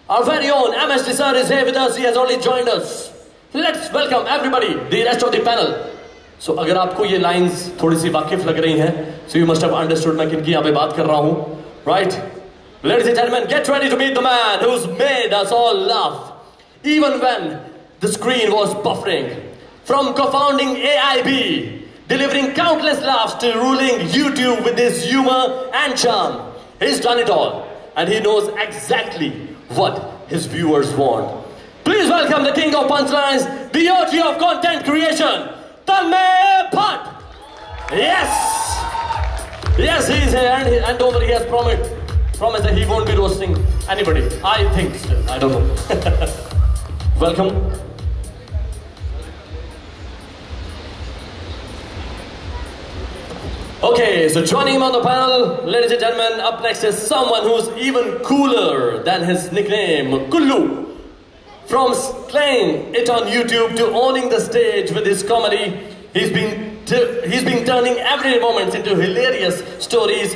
Our very own MSD sir is here with us. He has already joined us. Let's welcome everybody, the rest of the panel. So अगर आपको ये lines थोड़ी सी वाकिफ लग रही हैं, so you must have understood मैं किनकी यहाँ पे बात कर रहा हूँ, right? Ladies and gentlemen, get ready to meet the man who's made us all laugh, even when the screen was buffering. From co-founding AIB, delivering countless laughs to ruling YouTube with his humor and charm. He's done it all, and he knows exactly what his viewers want. Please welcome the king of punchlines, the OG of content creation, Tanmay Bhatt. Yes, yes, he's here, and don't worry, he has promised that he won't be roasting anybody. I think still, I don't know. Welcome. Okay, so joining him on the panel, ladies and gentlemen, up next is someone who's even cooler than his nickname, Kullu. From slaying it on YouTube to owning the stage with his comedy, he's been turning everyday moments into hilarious stories.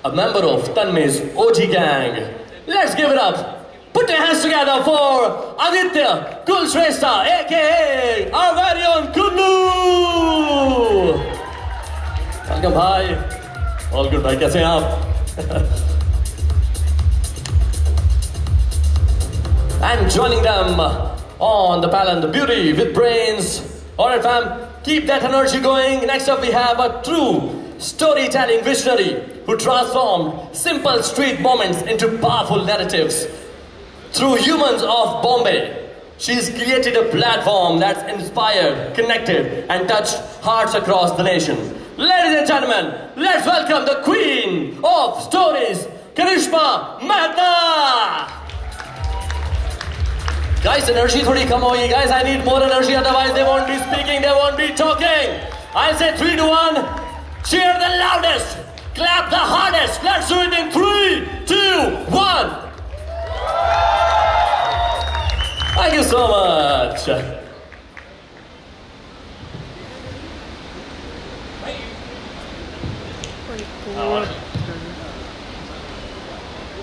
A member of Tanmay's OG gang. Let's give it up. Put your hands together for Aditya Kulshrestha, aka our very own Kullu. Welcome, bhai. All good, bhai. Kaise hain aap? And joining them on the panel, the beauty with brains. Alright, fam, keep that energy going. Next up, we have a true storytelling visionary who transformed simple street moments into powerful narratives. Through Humans of Bombay, she's created a platform that's inspired, connected, and touched hearts across the nation. Ladies and gentlemen, let's welcome the queen of stories, Karishma Mehta! Guys, energy thodi kam hogi. Guys, I need more energy, otherwise they won't be speaking, they won't be talking. I'll say 3, 2, 1. Cheer the loudest, clap the hardest. Let's do it in 3, 2, 1. Thank you so much.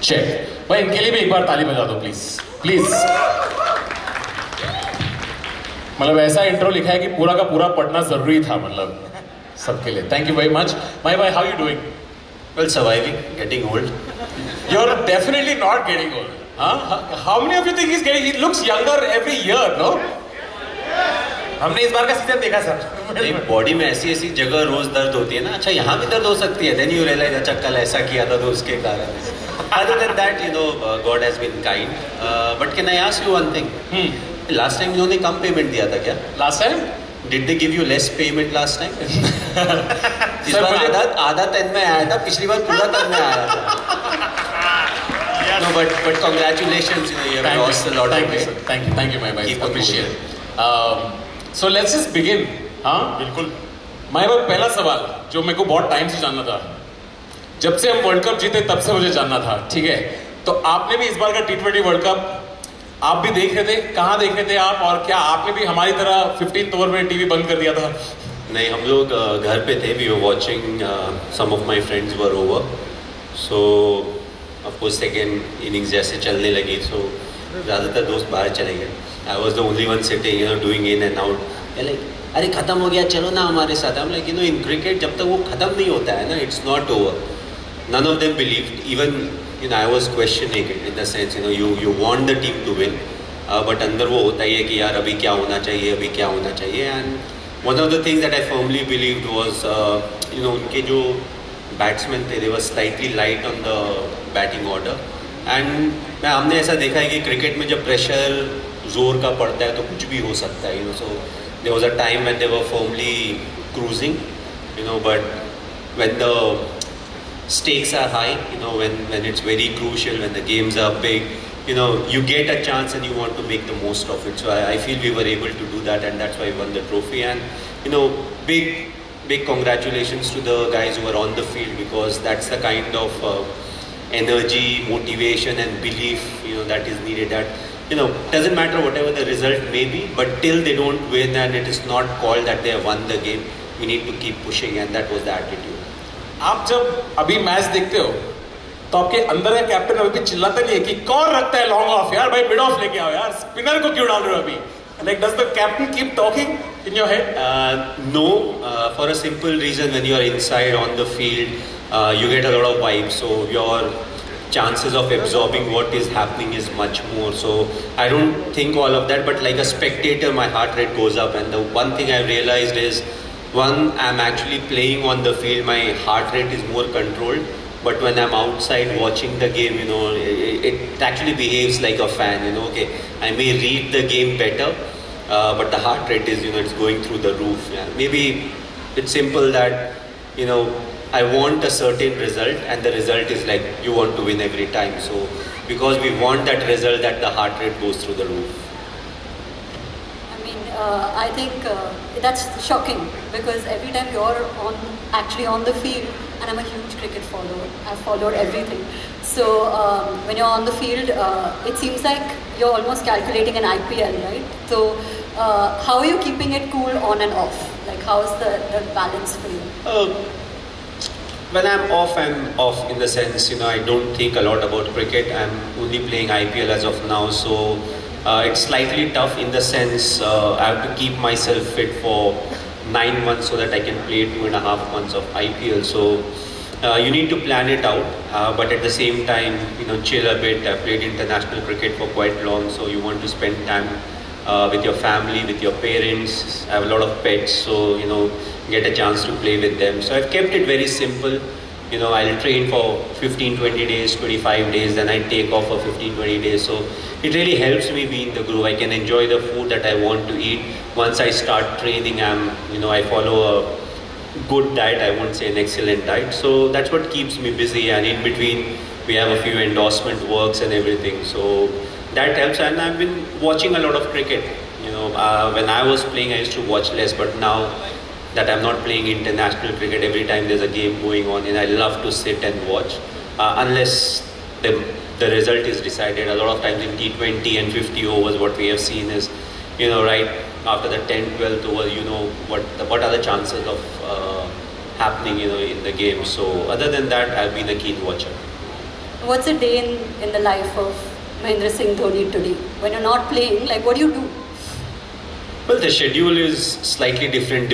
Check. भाई इनके लिए भी एक बार ताली बजा दो please मतलब ऐसा इंट्रो लिखा है कि पूरा का पूरा पढ़ना जरूरी था मतलब सबके लिए. Thank you very much. My boy, how are you doing? Well, surviving, getting old. You're definitely not getting old. Huh? How many of you think he's getting? He looks younger every year, no? हमने इस बार का season देखा sir. Body में ऐसी ऐसी जगह रोज दर्द होती है ना. अच्छा यहाँ भी दर्द हो सकती है. Then you realize अच्छा कल ऐसा किया था तो उसके कारण. Other than that, you know, God has been kind. But can I ask you one thing? Last time उन्होंने कम पेमेंट दिया था क्या? Last time? Did they give you less payment last time? इस बार आधा 10 में आया था. पिछली बार पूरा 10 में आया था. No, but congratulations, you know, you have lost a lot of weight. Thank you, my boy. Keep Appreciate it. So let's just begin. हाँ, बिल्कुल. My boy, पहला सवाल जो मेरे को बहुत टाइम से जानना था. जब से हम वर्ल्ड कप जीते तब से मुझे जानना था, ठीक है? तो आपने भी इस बार का T20 वर्ल्ड कप आप भी देख रहे थे. कहाँ देख रहे थे आप? और क्या आपने भी हमारी तरह 15th ओवर में टीवी बंद कर दिया था? नहीं, हम लोग घर पे थे. We were watching. Some of my friends were over. So of course second innings जैसे चलने लगी so ज़्यादातर दोस्त बाहर चले गए. I was the only one sitting, you know, doing in and out. They're like, अरे खत्म हो गया, चलो ना हमारे साथ. I'm like, you know, in cricket जब तक वो खत्म नहीं होता है ना, it's not over. None of them believed. Even, you know, I was questioning it in the sense, you know, you want the team to win, but अंदर वो होता ही है कि यार अभी क्या होना चाहिए, अभी क्या होना चाहिए. And one of the things that I firmly believed was, you know, उनके जो batsmen थे, they were slightly light on the batting order. And हमने ऐसा देखा है कि क्रिकेट में जब प्रेशर जोर का पड़ता है तो कुछ भी हो सकता है. You know, so there was a time when they were firmly cruising, you know, but when the stakes are high, you know, when it's very crucial, when the games are big, you know, you get a chance and you want to make the most of it. So I feel we were able to do that, and that's why we won the trophy. And, you know, big congratulations to the guys who are on the field, because that's the kind of energy, motivation and belief, you know, that is needed. That, you know, doesn't matter whatever the result may be, but till they don't win and it is not called that they have won the game, we need to keep pushing, and that was the attitude. आप जब अभी match देखते हो तो आपके अंदर का captain अभी भी चिल्लाता नहीं है कि कौन रखता है लॉन्ग ऑफ यार, भाई मिड ऑफ लेके आओ यार, स्पिनर को क्यों डाल रहे हो अभी? Like, does the captain keep talking in your head? No, for a simple reason, when you are inside on the field, you get a lot of vibes, so your chances of absorbing what is happening is much more. So I don't think all of that, but like a spectator, my heart rate goes up. And the one thing I've realized is, one, I'm actually playing on the field, my heart rate is more controlled. But when I'm outside watching the game, you know, it actually behaves like a fan, you know, okay, I may read the game better, but the heart rate is, you know, it's going through the roof. Yeah. Maybe it's simple that, you know, I want a certain result and the result is like, you want to win every time. So, because we want that result, that the heart rate goes through the roof. I think that's shocking because every time you're actually on the field, and I'm a huge cricket follower, I've followed everything. So when you're on the field, it seems like you're almost calculating an IPL, right? So how are you keeping it cool on and off? Like how's the balance for you? When I'm off in the sense, you know, I don't think a lot about cricket. I'm only playing IPL as of now, so it's slightly tough in the sense I have to keep myself fit for 9 months so that I can play 2.5 months of IPL. So you need to plan it out, but at the same time, you know, chill a bit. I've played international cricket for quite long, so you want to spend time with your family, with your parents. I have a lot of pets, so, you know, get a chance to play with them. So I've kept it very simple. You know, I'll train for 15-20 days, 25 days, then I take off for 15-20 days. So it really helps me be in the groove. I can enjoy the food that I want to eat. Once I start training, I follow a good diet. I won't say an excellent diet. So that's what keeps me busy. And in between, we have a few endorsement works and everything. So that helps. And I've been watching a lot of cricket. You know, when I was playing, I used to watch less, but now that I'm not playing international cricket, every time there's a game going on, and I love to sit and watch, unless the result is decided. A lot of times in T20 and 50 overs, what we have seen is, you know, right after the 10th, 12th over, you know, what are the chances of happening, you know, in the game. So other than that, I've been a keen watcher. What's a day in the life of Mahendra Singh Dhoni today? When you're not playing, like what do you do? Well, the schedule is slightly different.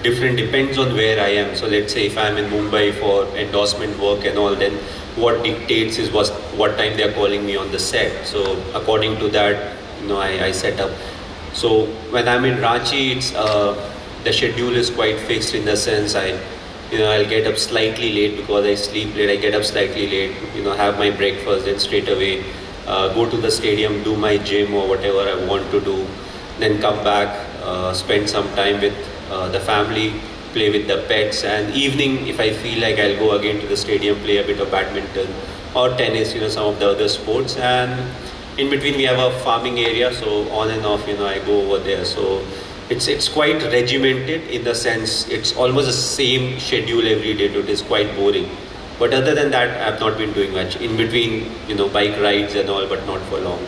Different depends on where I am. So let's say if I'm in Mumbai for endorsement work and all, then what dictates is what time they are calling me on the set. So according to that, you know, I set up. So when I'm in Ranchi, it's the schedule is quite fixed in the sense I'll get up slightly late because I sleep late. I get up slightly late, you know, have my breakfast, then straight away go to the stadium, do my gym or whatever I want to do. Then come back, spend some time with the family, play with the pets, and evening if I feel like I'll go again to the stadium, play a bit of badminton or tennis, you know, some of the other sports. And in between we have a farming area, so on and off, you know, I go over there. So it's quite regimented in the sense it's almost the same schedule every day. It is quite boring. But other than that, I've not been doing much. In between, you know, bike rides and all, but not for long.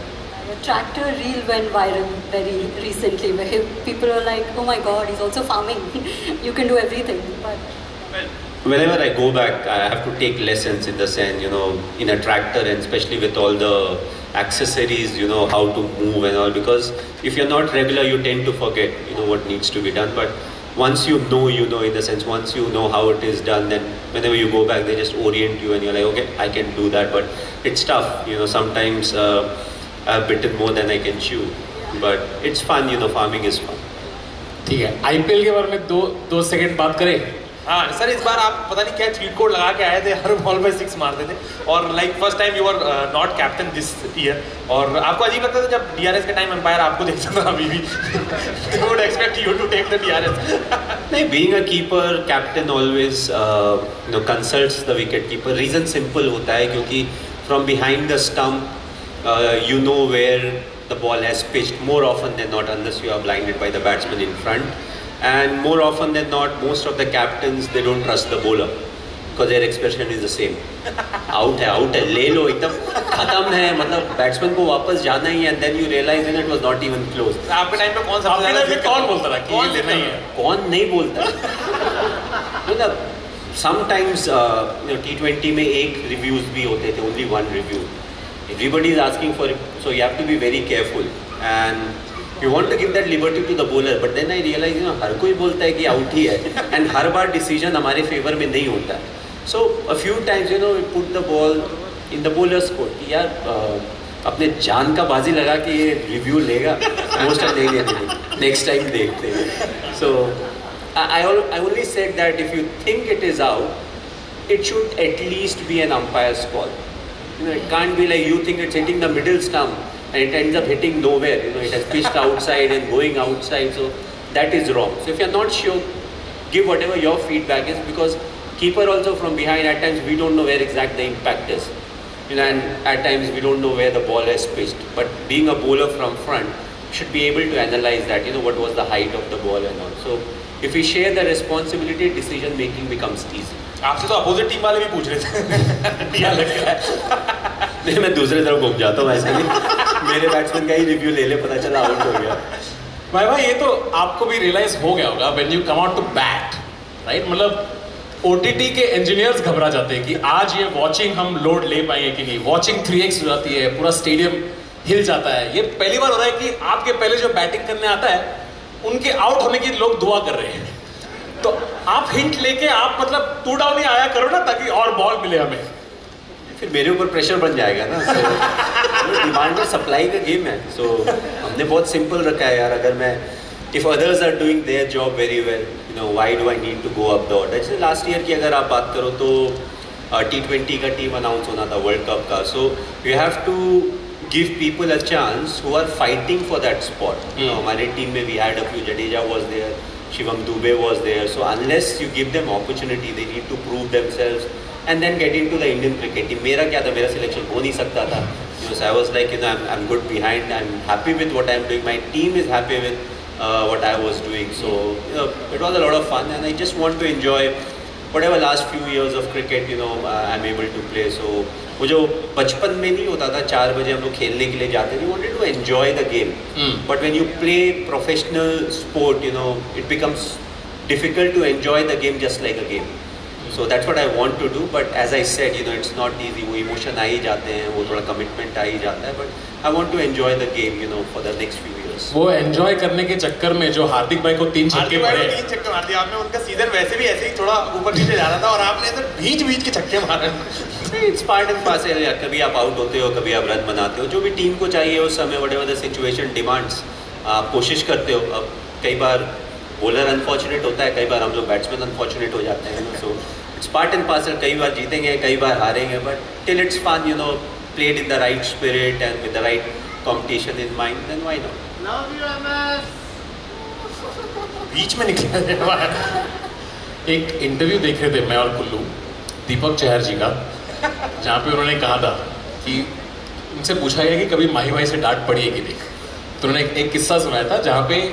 The tractor reel went viral very recently where people were like, oh my god, he's also farming. You can do everything. But whenever I go back, I have to take lessons in the sense, you know, in a tractor, and especially with all the accessories, you know, how to move and all, because if you're not regular, you tend to forget, you know, what needs to be done. But once you know, in the sense, once you know how it is done, then whenever you go back, they just orient you and you're like, okay, I can do that. But it's tough, you know, sometimes I've bitten more than I can chew, but it's fun, you know, farming is fun. ठीक है, IPL के बारे में दो second बात करें. हाँ sir, इस बार आप पता नहीं क्या चीट कोड लगा के आए थे, हर बॉल में 6 मारते थे और like first time you are not captain this year. और आपको अजीब लगता था जब डीआरएस के टाइम एम्पायर आपको देखता था अभी भी? They would expect you to take the DRS. नहीं, being a keeper, captain always you know, consults the wicket keeper. Reason simple होता है क्योंकि from behind the stump you know where the ball has pitched more often than not, unless you are blinded by the batsman in front. And more often than not, most of the captains, they don't trust the bowler because their expression is the same. out है, ले लो, एकदम खत्म है, मतलब batsman को वापस जाना ही है. And then you realize that it was not even close. आपके टाइम पे कौन बोलता था? कौन बोलता था? कौन नहीं है, कौन नहीं बोलता? मतलब sometimes T20 में एक reviews भी होते थे, only one review. Everybody is asking for it, so you have to be very careful and you want to give that liberty to the bowler. But then I realize, हर कोई बोलता है कि out ही है and her bar decision हमारे favor में नहीं होता है. So a few times we put the ball in the bowler's court कि यार अपने जान का बाजी लगा कि ये रिव्यू लेगा, मोस्ट टाइम नहीं लेते, नेक्स्ट टाइम देखते हैं. सो I only said that if you think it is out, it should at least be an umpire's call. It can't be like you think it's hitting the middle stump and it ends up hitting nowhere. It has pitched outside and going outside, so that is wrong. So if you're not sure, give whatever your feedback is, because keeper also from behind, at times we don't know where exact the impact is. And at times we don't know where the ball has pitched. But being a bowler from front, should be able to analyze that, what was the height of the ball and all. So if we share the responsibility, decision making becomes easy. आपसे तो opposite team वाले भी पूछ रहे थे क्या लग रहा है? नहीं, मैं दूसरे तरफ घूम जाता हूँ ऐसे नहीं. मेरे बैट्समैन का ही रिव्यू ले ले, पता चला आउट हो गया. भाई ये तो आपको भी रियलाइज हो गया होगा when you come out to bat, right? मतलब OTT के इंजीनियर्स घबरा जाते हैं कि आज ये वॉचिंग हम लोड ले पाएंगे कि नहीं. वॉचिंग 3x हो जाती है, पूरा स्टेडियम हिल जाता है. ये पहली बार हो रहा है कि आपके पहले जो बैटिंग करने आता है उनके आउट होने की लोग दुआ कर रहे हैं. तो आप हिंट लेके आप मतलब 2 डाउन ही आया करो ना, ताकि और बॉल मिले हमें. फिर मेरे ऊपर प्रेशर बन जाएगा ना. डिमांड और सप्लाई का गेम है. सो हमने बहुत सिंपल रखा है यार. अगर मैं if others are doing their job very well, why do I need to go up the order? जैसे लास्ट ईयर की अगर आप बात करो तो T20 का टीम अनाउंस होना था वर्ल्ड कप का. So you have to give people a chance who are fighting for that spot. हमारे टीम में we had a few, Jadeja was there, Shivam Dube was there. So unless you give them opportunity, they need to prove themselves and then get into the Indian cricket team. मेरा क्या था, मेरा selection हो नहीं सकता था. So I was like, I'm good behind, I'm happy with what I'm doing, my team is happy with what I was doing. So it was a lot of fun and I just want to enjoy whatever last few years of cricket I'm able to play. So वो जो बचपन में नहीं होता था 4 बजे हम लोग खेलने के लिए जाते थे, we wanted to enjoy the game. But when you play professional sport, it becomes difficult to enjoy the game just like a game. So that's what I want to do. But as I said, it's not easy. वो emotion आ ही जाते हैं, वो थोड़ा commitment आ ही जाता है. But I want to enjoy the game, for the next few years. वो enjoy करने के चक्कर में जो हार्दिक भाई को 3 छक्के पड़े, 3 छक्के मार दिए आपने. उनका सीजन वैसे भी ऐसे ही थोड़ा ऊपर नीचे जा रहा था और आपने ऐसे बीच के छक्के मारे. It's part and parcel. कभी आप आउट होते हो, कभी आप रन बनाते हो, जो भी टीम को चाहिए उस समय, व्हाटएवर द सिचुएशन डिमांड्स, आप कोशिश करते हो. अब कई बार बॉलर अनफॉर्चुनेट होता है, कई बार हम लोग बैट्समैन अनफॉर्चुनेट हो जाते हैं. So it's part and parcel. कई बार जीतेंगे, कई बार हारेंगे, but till it's fun, played in the right spirit and with the right competition in mind, then why not? बीच में निकला. एक इंटरव्यू देख रहे थे मैं और कुल्लू, दीपक चहर जी का, जहाँ पे उन्होंने कहा था कि उनसे पूछा गया कि कभी माही भाई से डांट पड़ी है कि नहीं. तो उन्होंने एक किस्सा सुनाया था जहाँ पे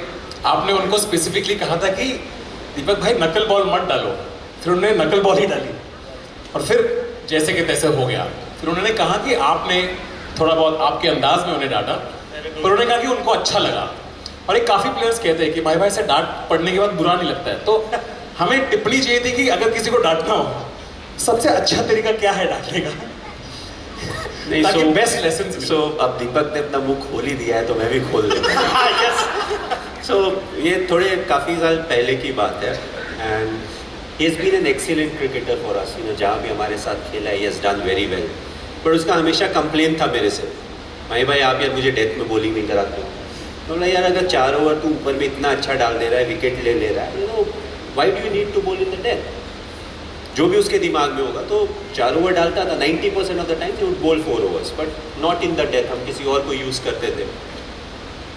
आपने उनको स्पेसिफिकली कहा था कि दीपक भाई नकल बॉल मत डालो. फिर उन्होंने नकल बॉल ही डाली और फिर जैसे कि तैसे हो गया. फिर उन्होंने कहा कि आपने थोड़ा बहुत आपके अंदाज में उन्हें डांटा, पर उन्होंने कहा कि उनको अच्छा लगा. और एक काफ़ी प्लेयर्स कहते हैं कि भाई भाई से डांट पड़ने के बाद बुरा नहीं लगता है. तो हमें टिप्पणी चाहिए थी कि अगर किसी को डांटना हो, सबसे अच्छा तरीका क्या है डांटने का, ताकि बेस्ट लेसन. सो अब दीपक ने अपना मुंह खोल ही दिया है तो मैं भी खोल देता हूँ. सो ये थोड़े काफ़ी साल पहले की बात है and he has been an excellent cricketer for us. जहाँ भी हमारे साथ खेला, he has done very well. पर उसका हमेशा कंप्लेन था मेरे से, भाई आप यार मुझे डेथ में बॉलिंग नहीं कराते हो. तो बोला यार अगर 4 ओवर तू ऊपर में इतना अच्छा डाल दे रहा है, विकेट ले रहा है, why do you need to bowl in the death. जो भी उसके दिमाग में होगा, तो 4 ओवर डालता था. 90% of the time he would ball 4 overs, but not in the death. हम किसी और को यूज़ करते थे.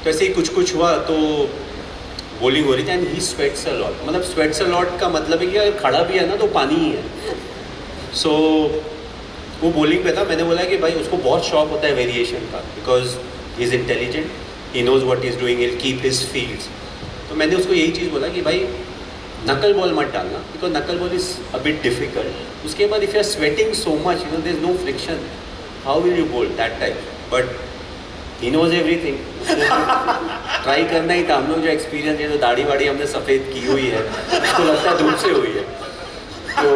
तो ऐसे ही कुछ हुआ तो बॉलिंग हो रही थी and he sweats a lot. मतलब स्वेट्स अ लॉट का मतलब है कि अगर खड़ा भी है ना तो पानी ही है. सो वो बॉलिंग पे था. मैंने बोला कि भाई उसको बहुत शौक होता है वेरिएशन का, because he is intelligent, he knows what he is doing, will keep his fields. तो मैंने उसको यही चीज़ बोला कि भाई नकल बॉल मत डालना, because knuckle ball is a bit difficult. उसके बाद if you are sweating so much, there is no friction, how will you bowl that time. But he knows everything. Try करना ही था. हम लोग जो एक्सपीरियंस है, जो दाढ़ी वाड़ी हमने सफ़ेद की हुई है, उसको लगता है धूप से हुई है. तो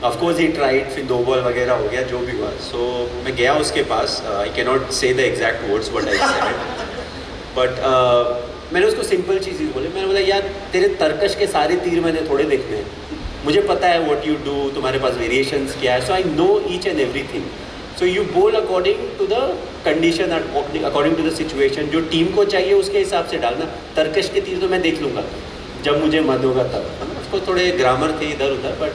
ऑफ कोर्स ही ट्राइड, फिर 2 बॉल वगैरह हो गया जो भी हुआ. सो मैं गया उसके पास. आई कैन नॉट से the exact words what I said, but मैंने उसको सिंपल चीज़ ही बोली. मैंने बोला यार तेरे तर्कश के सारे तीर मैंने थोड़े देखने हैं, मुझे पता है व्हाट यू डू, तुम्हारे पास वेरिएशंस क्या है. So I know each and everything. So you बोल according to the condition, according to the situation. जो टीम को चाहिए उसके हिसाब से डालना. तर्कश के तीर तो मैं देख लूँगा जब मुझे मन होगा तब. उसको थोड़े ग्रामर थे इधर उधर, बट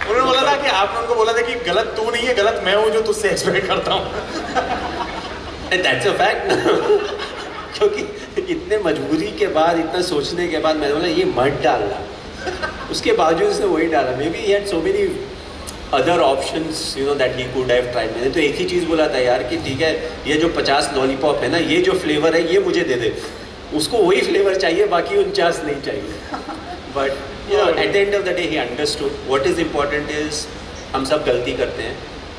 उन्होंने बोला था कि आपने उनको बोला था कि गलत तू नहीं है, गलत मैं हूँ जो तुझसे एक्सपेक्ट करता हूँ. That's a fact. क्योंकि इतने मजबूरी के बाद, इतना सोचने के बाद मैंने बोला ये मत डालना. उसके बावजूद उसने वही डाला. May be he had so many other options you know that he could have tried. मैंने तो एक ही चीज़ बोला था यार कि ठीक है ये जो 50 लॉलीपॉप है ना, ये जो फ्लेवर है ये मुझे दे दे. उसको वही फ्लेवर चाहिए, बाकी 49 नहीं चाहिए. But you know at the end of the day he understood what is important is हम सब गलती करते हैं,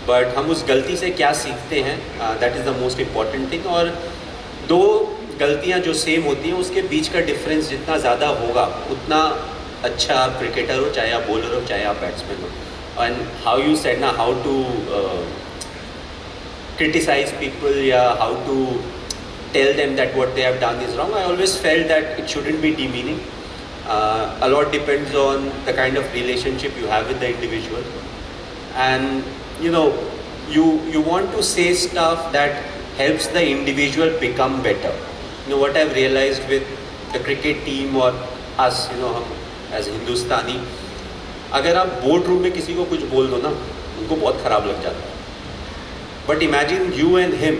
बट हम उस गलती से क्या सीखते हैं, that is the most important thing. और 2 गलतियां जो सेम होती हैं उसके बीच का डिफरेंस जितना ज़्यादा होगा उतना अच्छा आप क्रिकेटर हो, चाहे आप बॉलर हो चाहे आप बैट्समैन हो. एंड हाउ यू सेड ना, हाउ टू क्रिटिसाइज पीपल या how to tell them that what they have done is wrong. I always felt that it shouldn't be demeaning. A lot depends on the kind of relationship you have with the individual, and you know you want to say stuff that helps the individual become better. You know what I've realized with the cricket team or us, you know, हम as हिंदुस्तानी, अगर आप board room में किसी को कुछ बोल दो ना, उनको बहुत ख़राब लग जाता है. But imagine you and him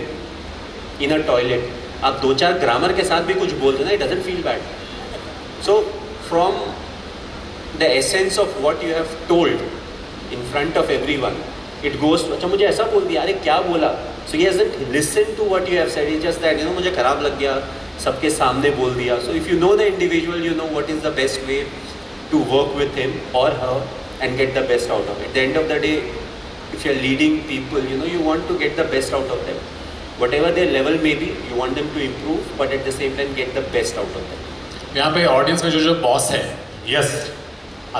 in a toilet. आप 2-4 ग्रामर के साथ भी कुछ बोल दो ना, it doesn't feel bad. So from the essence of what you have told in front of every one, it goes. अच्छा मुझे ऐसा बोल दिया, अरे क्या बोला. So he hasn't listened to what you have said. It's just that, you know, मुझे खराब लग गया, सबके सामने बोल दिया. So if you know the individual, you know what is the best way to work with him or her and get the best out of it. At the end of the day, if you're leading people, you know, you want to get the best out of them. Whatever their level may be, you want them to improve, but at the same time get the best out of them. यहाँ पे audience में जो boss है, yes,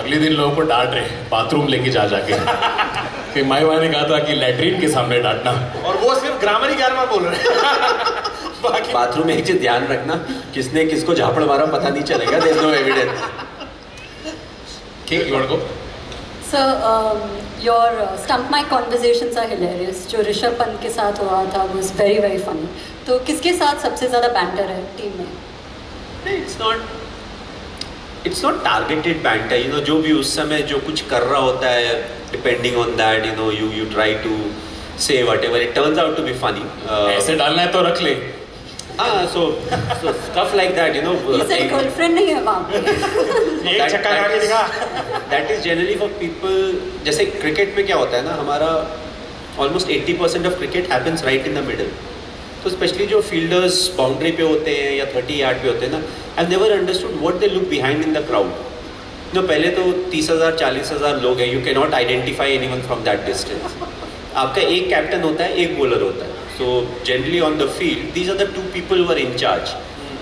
अगले दिन लोगों को डांट रहे बाथरूम लेके जाके कि माई ने कहा था कि लैट्रीन के सामने डांटना, और वो सिर्फ ग्रामर ही 11 बार बोल रहे हैं. बाकी बाथरूम में एक चीज ध्यान रखना, किसने किसको झापड़ मारा पता नहीं चलेगा. There is no evidence. ठीक है. So your stump mic conversations are hilarious. जो ऋषभ पंत के साथ हुआ था was very very funny. तो किसके साथ सबसे ज़्यादा banter है टीम में? It's not targeted banter. You know, जो भी उस समय जो कुछ कर रहा होता है, depending on that, you know, you try to say whatever. It turns out to be funny. ऐसे डालना है तो रख ले. So stuff like that, you know. इसे गर्लफ्रेंड नहीं है वहाँ पे. एक छक्का लगा के दिखा. That is generally for people. जैसे क्रिकेट में क्या होता है ना, हमारा almost 80% of cricket happens right in the middle. तो स्पेशली जो फील्डर्स बाउंड्री पे होते हैं या 30 यार्ड पे होते हैं ना, I never understood what they look behind in the crowd. No, पहले तो 30,000 40,000 लोग हैं, you can not identify anyone from that distance. आपका एक कैप्टन होता है, एक बॉलर होता है. So generally on the field these are the 2 people who are in charge.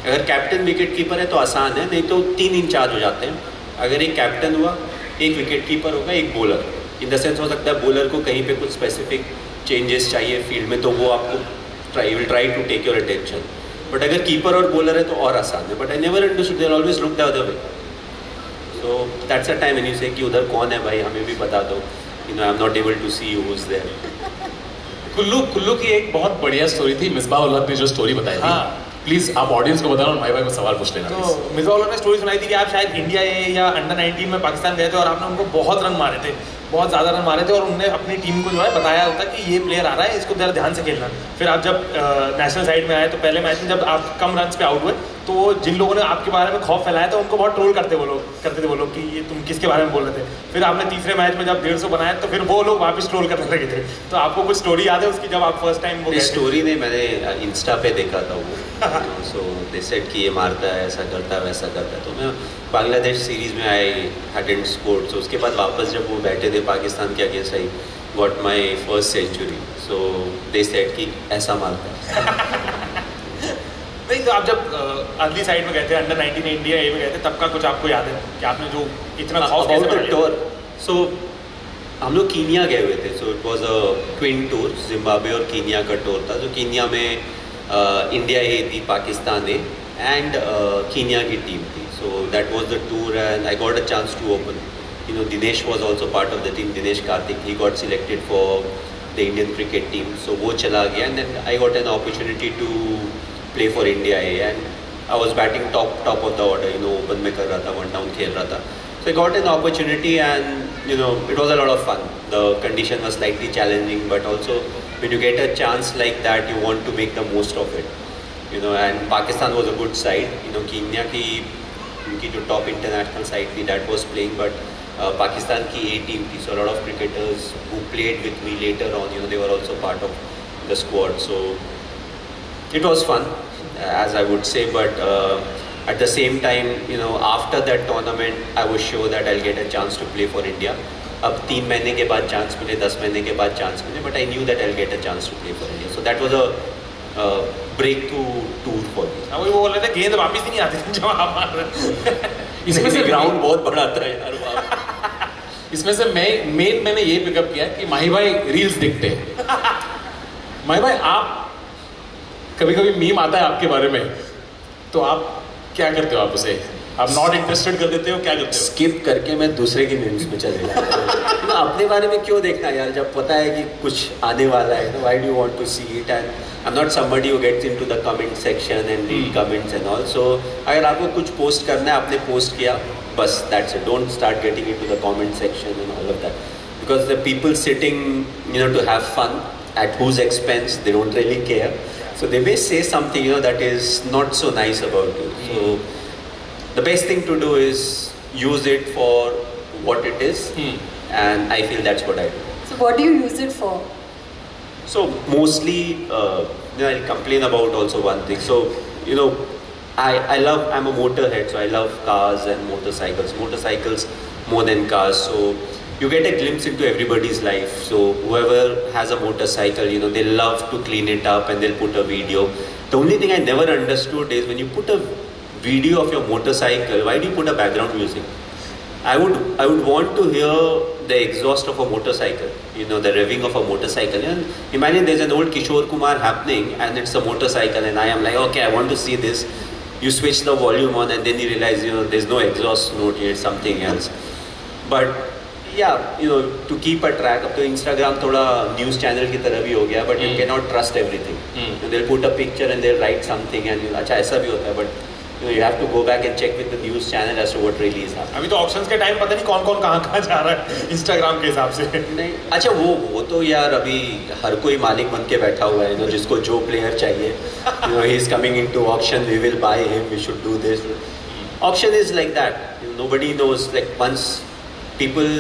अगर कैप्टन विकेट कीपर है तो आसान है, नहीं तो 3 इंचार्ज हो जाते हैं. अगर एक कैप्टन हुआ, एक विकेट कीपर होगा, एक बॉलर. इन द सेंस हो सकता है बॉलर को कहीं पे कुछ स्पेसिफिक चेंजेस चाहिए फील्ड में, तो वो आपको will try to take your attention. But अगर कीपर और बॉलर है तो और आसान है. But I never understood, they always look the other way. So that's the time when you say कि उधर कौन है भाई, हमें भी बता दो. You know, I'm not able to see who's there. Kullu की एक बहुत बढ़िया स्टोरी थी. मिसबाह उल हक ने जो स्टोरी बताई थी, प्लीज आप ऑडियंस को बताना और भाई को सवाल पूछ लेना. तो मिसबाह उल हक ने स्टोरी सुनाई थी कि आप शायद इंडिया या अंडर 19 में पाकिस्तान गए थे और आपने उनको बहुत रन मारे थे, बहुत ज़्यादा रन मारे थे, और उनने अपनी टीम को जो है बताया होता कि ये प्लेयर आ रहा है, इसको ज़रा ध्यान से खेलना. फिर आप जब नेशनल साइड में आए तो पहले मैच में जब आप कम रन पे आउट हुए तो वो जिन लोगों ने आपके बारे में खौफ फैलाया था उनको बहुत ट्रोल करते थे वो लोग कि ये तुम किसके बारे में बोल रहे थे. फिर आपने तीसरे मैच में जब 150 बनाया तो फिर वो लोग वापस ट्रोल करने लगे थे. तो आपको कुछ स्टोरी याद है उसकी जब आप फर्स्ट टाइम वो स्टोरी नहीं, मैंने इंस्टा पे देखा था वो. सो दे सेड कि ये मारता है, ऐसा करता है, वैसा करता है. तो मैं बांग्लादेश सीरीज़ में आई, हैडंट स्कोर्ड. सो उसके बाद वापस जब वो बैठे थे पाकिस्तान के against, I got my first century. So they said कि ऐसा मारता है. नहीं, तो आप जब अर्ली साइड में गए थे, अंडर 19 इंडिया ए में गए थे, तब का कुछ आपको याद है कि आपने जो इतना खौफ कैसे अबाउट बना द लिया? टूर, सो हम लोग कीनिया गए हुए थे. So it was a twin tour, Zimbabwe और कीनिया का टूर था. जो कीनिया में इंडिया ए थी, पाकिस्तान ए एंड कीनिया की टीम थी. So that was the tour and I got a chance to open. You know, Dinesh was also part of the team. Dinesh Karthik, he got selected for the Indian cricket team. So वो चला गया and then I got an opportunity to play for India A and I was batting top of the order. You know, open में कर रहा था, 1 down खेल रहा था. So I got an opportunity and you know it was a lot of fun. The condition was slightly challenging, but also when you get a chance like that, you want to make the most of it. You know, and Pakistan was a good side. You know, Kenya की उनकी जो top international side थी, that was playing, but Pakistan की A team थी, so a lot of cricketers who played with me later on, you know, they were also part of the squad. So it was fun, as I would say, but at the same time, you know, after that tournament, I was sure that I'll get a chance to play for India. अब 3 महीने के बाद chance मिले, 10 महीने के बाद chance मिले, but I knew that I'll get a chance to play for India. So that was a breakthrough tour for me. हाँ, वही वो बोल रहे थे, गेंद वापस ही नहीं आती थी जब आप मार रहे थे। इसमें से ग्राउंड बहुत बड़ा था यार वहाँ। इसमें से मैंने ये पिकअप किया कि माही भाई रील्स देखते हैं। माही भाई आप कभी कभी मीम आता है आपके बारे में, तो आप क्या करते हो? आप उसे आप नॉट इंटरेस्टेड कर देते हो, क्या करते हो? स्किप करके मैं दूसरे की मीम्स में चले जाता हूँ। तो अपने बारे में क्यों देखना यार, जब पता है कि कुछ आने वाला है, why do you want to see it? And I am not somebody who gets into the comment section and read comments and all. So अगर आपको कुछ पोस्ट करना है, आपने पोस्ट किया, बस that's it. Don't start getting into the comment section and all of that, because the people sitting you know to have fun at whose expense, they don't really care. So they may say something, you know, that is not so nice about you. So the best thing to do is use it for what it is, and I feel that's what I do. So what do you use it for? So mostly, you know, I'll complain about also one thing. So you know, I'm a motorhead, so I love cars and motorcycles more than cars. So you get a glimpse into everybody's life. So whoever has a motorcycle, you know, they love to clean it up and they'll put a video. The only thing I never understood is when you put a video of your motorcycle, why do you put a background music? I would want to hear the exhaust of a motorcycle, you know, the revving of a motorcycle. And imagine there's an old Kishore Kumar happening and it's a motorcycle and I am like, okay, I want to see this. You switch the volume on and then you realize, you know, there's no exhaust note here, it's something else. But yeah, you know, to keep a track, अब तो Instagram थोड़ा news channel की तरह भी हो गया, but you cannot trust everything. They'll put a picture and they'll write something and अच्छा ऐसा भी होता है, but you know, you have to go back and check with the news channel as to what really is happening. अभी तो options के time पता नहीं कौन कौन कहाँ जा रहा है इंस्टाग्राम के हिसाब से। नहीं, अच्छा वो तो यार अभी हर कोई मालिक बन के बैठा हुआ है, जिसको जो प्लेयर चाहिए, you know, he is coming into auction, we will buy him, we should do this. Auction is like that. Nobody knows, like once people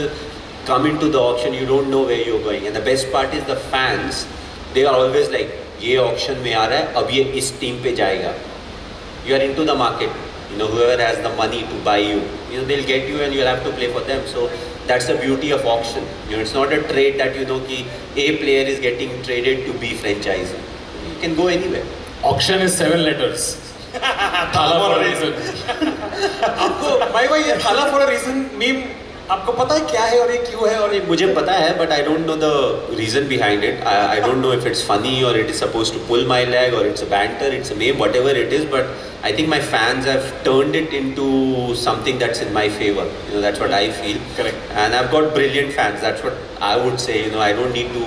come into the auction, you don't know where you're going. And the best part is the fans, they are always like, ये auction में आ रहा है, अब ये इस team पे जाएगा. You are into the market. You know, whoever has the money to buy you, you know, they'll get you and you'll have to play for them. So that's the beauty of auction. You know, it's not a trade that you know कि A player is getting traded to B franchise. You can go anywhere. Auction is 7 letters. थाला for a reason. आपको भाई ये थाला for a reason meme आपको पता है क्या है और ये क्यों है? और ये मुझे पता है, but I don't know the reason behind it. I don't know if it's funny or it is supposed to pull my leg or it's a banter, it's a meme, whatever it is. But I think my fans have turned it into something that's in my favor. You know, that's what I feel. Correct. And I've got brilliant fans. That's what I would say. You know, I don't need to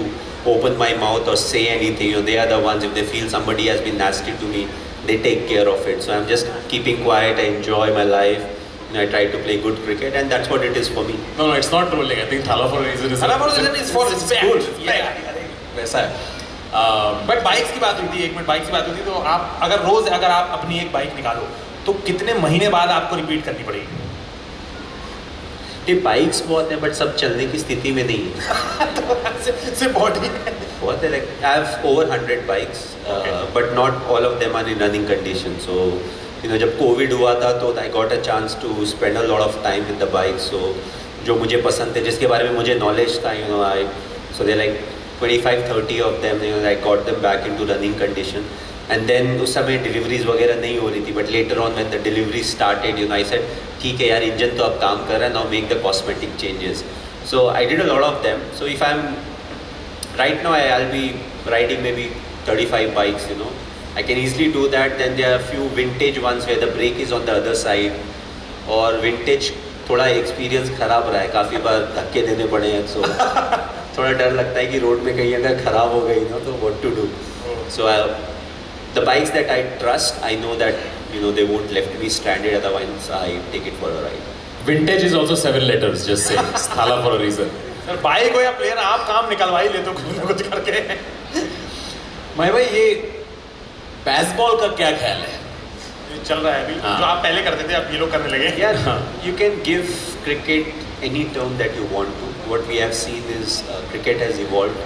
open my mouth or say anything. You know, they are the ones. If they feel somebody has been nasty to me, they take care of it. So I'm just keeping quiet. I enjoy my life. I try to play good cricket, and that's what it is for me. No, it's not trolling. I think thala for a reason is थाला for a reason is for respect. good. Yeah. वैसा है। But bikes की बात हुई थी, 1 minute bikes की बात हुई थी, तो आप अगर आप अपनी एक बाइक निकालो तो कितने महीने बाद आपको रिपीट करनी पड़ेगी? ये बाइक्स बहुत है, बट सब चलने की स्थिति में नहीं है। सिर्फ बॉडी बहुत है, like I have over 100 bikes, but not all of them are in running condition. So you know, जब कोविड हुआ था तो I got a chance to spend a lot of time with the bike. So जो मुझे पसंद थे, जिसके बारे में मुझे नॉलेज था, you know, so they're like, 25-30 of them, you know, I got them back into running condition. And then उस समय deliveries वगैरह नहीं हो रही थी, but later on when the deliveries started, you know, I said ठीक है यार, engine तो अब काम कर रहा है, now make the cosmetic changes. So I did a lot of them. So if I'm right now, I'll be riding maybe 35 bikes, you know. I can easily do that. Then there are a few vintage ones where the brake is on the other side. और vintage थोड़ा experience खराब रहा है, काफ़ी बार धक्के देने पड़े हैं, so थोड़ा डर लगता है कि रोड में कहीं अगर खराब हो गई ना तो what to do. So the bikes that I trust, I know that, you know, they won't left me stranded, otherwise I take it for a ride. Vintage is also 7 letters, just say Sthala for a reason. Sir bike हो या player, आप काम निकलवा ही लेते हो कुछ ना कुछ करके. मैं भाई ये बेसबॉल का क्या ख्याल है? ये चल रहा है अभी, हाँ. जो आप पहले करते थे अब ये लोग करने लगे. Yeah, you can give cricket any term that you want to. What we have seen is cricket has evolved.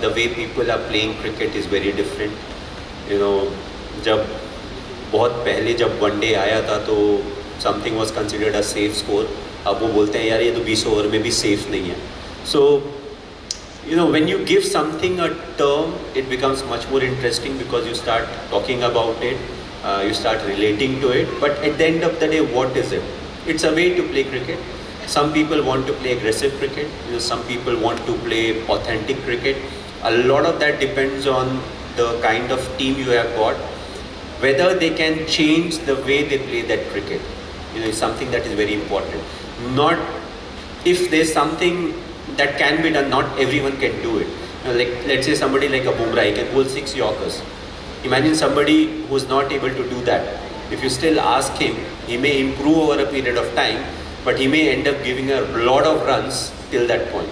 The way people are playing cricket is very different. You know, जब बहुत पहले जब वनडे आया था तो something was considered a safe score. अब वो बोलते हैं यार ये तो 20 ओवर में भी safe नहीं है. So, you know, when you give something a term, it becomes much more interesting because you start talking about it, you start relating to it. But at the end of the day, what is it? It's a way to play cricket. Some people want to play aggressive cricket. You know, some people want to play authentic cricket. A lot of that depends on the kind of team you have got, whether they can change the way they play that cricket. You know, is something that is very important. Not if there's something that can be done, not everyone can do it. You know, like let's say somebody like a Bumrah, he can bowl 6 Yorkers. Imagine somebody who's not able to do that. If you still ask him, he may improve over a period of time, but he may end up giving a lot of runs till that point.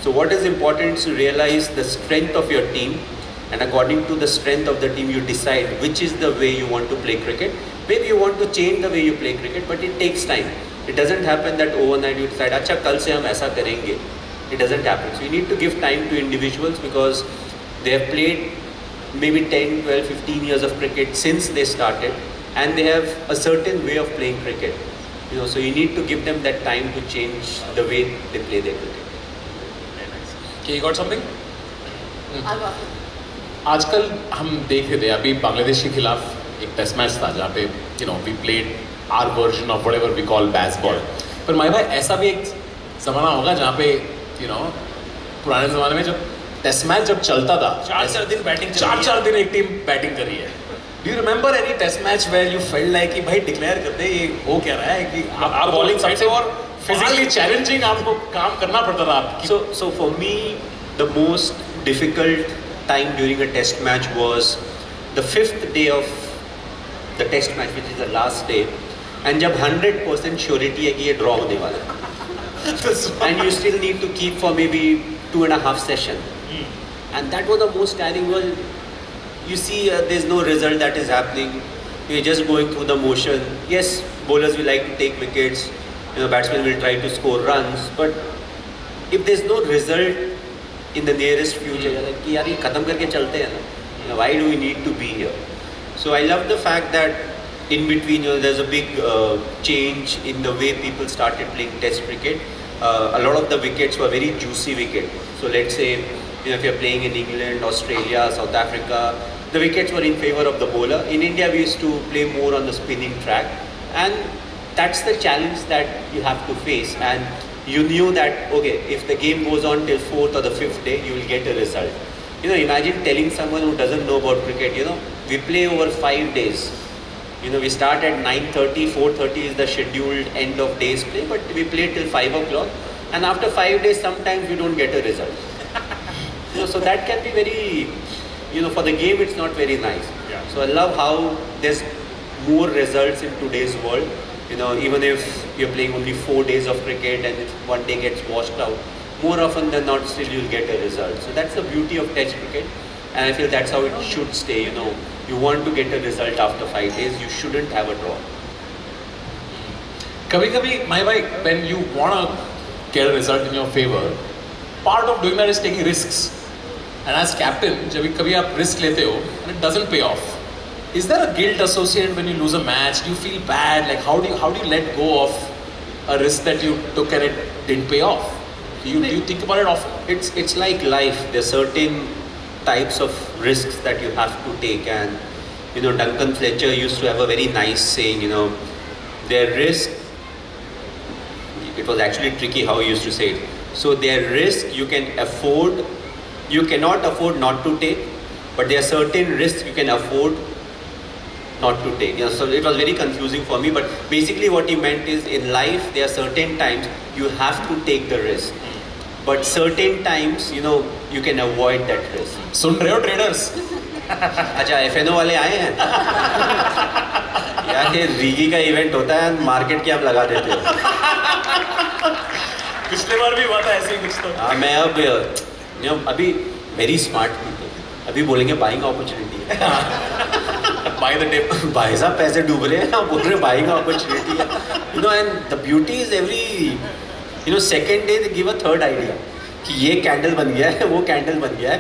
So what is important is to realize the strength of your team, and according to the strength of the team, you decide which is the way you want to play cricket. Maybe you want to change the way you play cricket, but it takes time. It doesn't happen that overnight you decide, अच्छा कल से हम ऐसा करेंगे. It doesn't happen. So you need to give time to individuals because they have played maybe 10, 12, 15 years of cricket since they started, and they have a certain way of playing cricket. You know, so you need to give them that time to change the way they play their cricket. Okay, you got something? I'll walk in. आजकल हम देख रहे थे अभी बांग्लादेश के खिलाफ एक test match था जहाँ पे you know we played our version of whatever we call baseball. पर माय भाई ऐसा भी एक ज़माना होगा जहाँ पे यू नो पुराने ज़माने में जब टेस्ट मैच जब चलता था 4 दिन बैटिंग, 4 दिन एक टीम बैटिंग करी है. Do you remember any test match where you felt like कि भाई डिक्लेयर कर दे ये हो क्या रहा है कि आप बॉलिंग साइड से और फिजिकली चैलेंजिंग आपको काम करना पड़ता था आपकी. So for me, the most difficult time during a test match was the 5th day of the test match, which is the last day, and जब 100% surety है कि ये draw होने वाला है, and you still need to keep for maybe 2.5 sessions, and that was the most tiring. Well, you see, there's no result that is happening. You're just going through the motion. Yes, bowlers will like to take wickets. You know, batsmen will try to score runs, but if there's no result in the nearest future, you're like कि यार ये खत्म करके चलते हैं ना. Why do we need to be here? So I love the fact that in between, you know, there's a big change in the way people started playing Test cricket. A lot of the wickets were very juicy wickets. So let's say, you know, if you're playing in England, Australia, South Africa, the wickets were in favor of the bowler. In India, we used to play more on the spinning track, and that's the challenge that you have to face. And you knew that, okay, if the game goes on till 4th or the 5th day, you will get a result. You know, imagine telling someone who doesn't know about cricket, you know, we play over 5 days. You know, we start at 9:30, 4:30 is the scheduled end of day's play, but we play till 5 o'clock. And after 5 days, sometimes we don't get a result. You know, so that can be very, you know, for the game, it's not very nice. Yeah. So I love how there's more results in today's world. You know, even if you're playing only 4 days of cricket and if one day gets washed out, more often than not, still you'll get a result. So that's the beauty of Test cricket, and I feel that's how it should stay. You know, you want to get a result after 5 days, you shouldn't have a draw. कभी-कभी my भाई when you wanna get a result in your favor, part of doing that is taking risks. And as captain, जब कभी आप risk लेते हो and it doesn't pay off, is there a guilt associated when you lose a match? Do you feel bad? Like how do you let go of a risk that you took and it didn't pay off? Do you think about it often? It's like life. There are certain types of risks that you have to take, and Duncan Fletcher used to have a very nice saying. Their risk. It was actually tricky how he used to say it. So their risk you can afford. You cannot afford not to take, but there are certain risks you can afford not to take. So it was very confusing for me. But basically, what he meant is, in life there are certain times you have to take the risk. But certain times, you can avoid that risk. सुन रहे हो traders? अच्छा, FNO वाले आए हैं? यार ये रीगी का event होता है, मार्केट की आप लगा देते हो. पिछले बार भी हुआ था ऐसे ही कुछ तो. हाँ, मैं अब अभी वेरी स्मार्ट पीपल अभी बोलेंगे बाइंग अपॉर्चुनिटी है. Buy the dip. भाई साहब पैसे डूब रहे हैं, आप बोल रहे बाइंग अपॉर्चुनिटी है. And the beauty is every second day they give a third idea कि ये कैंडल बन गया है, वो कैंडल बन गया है,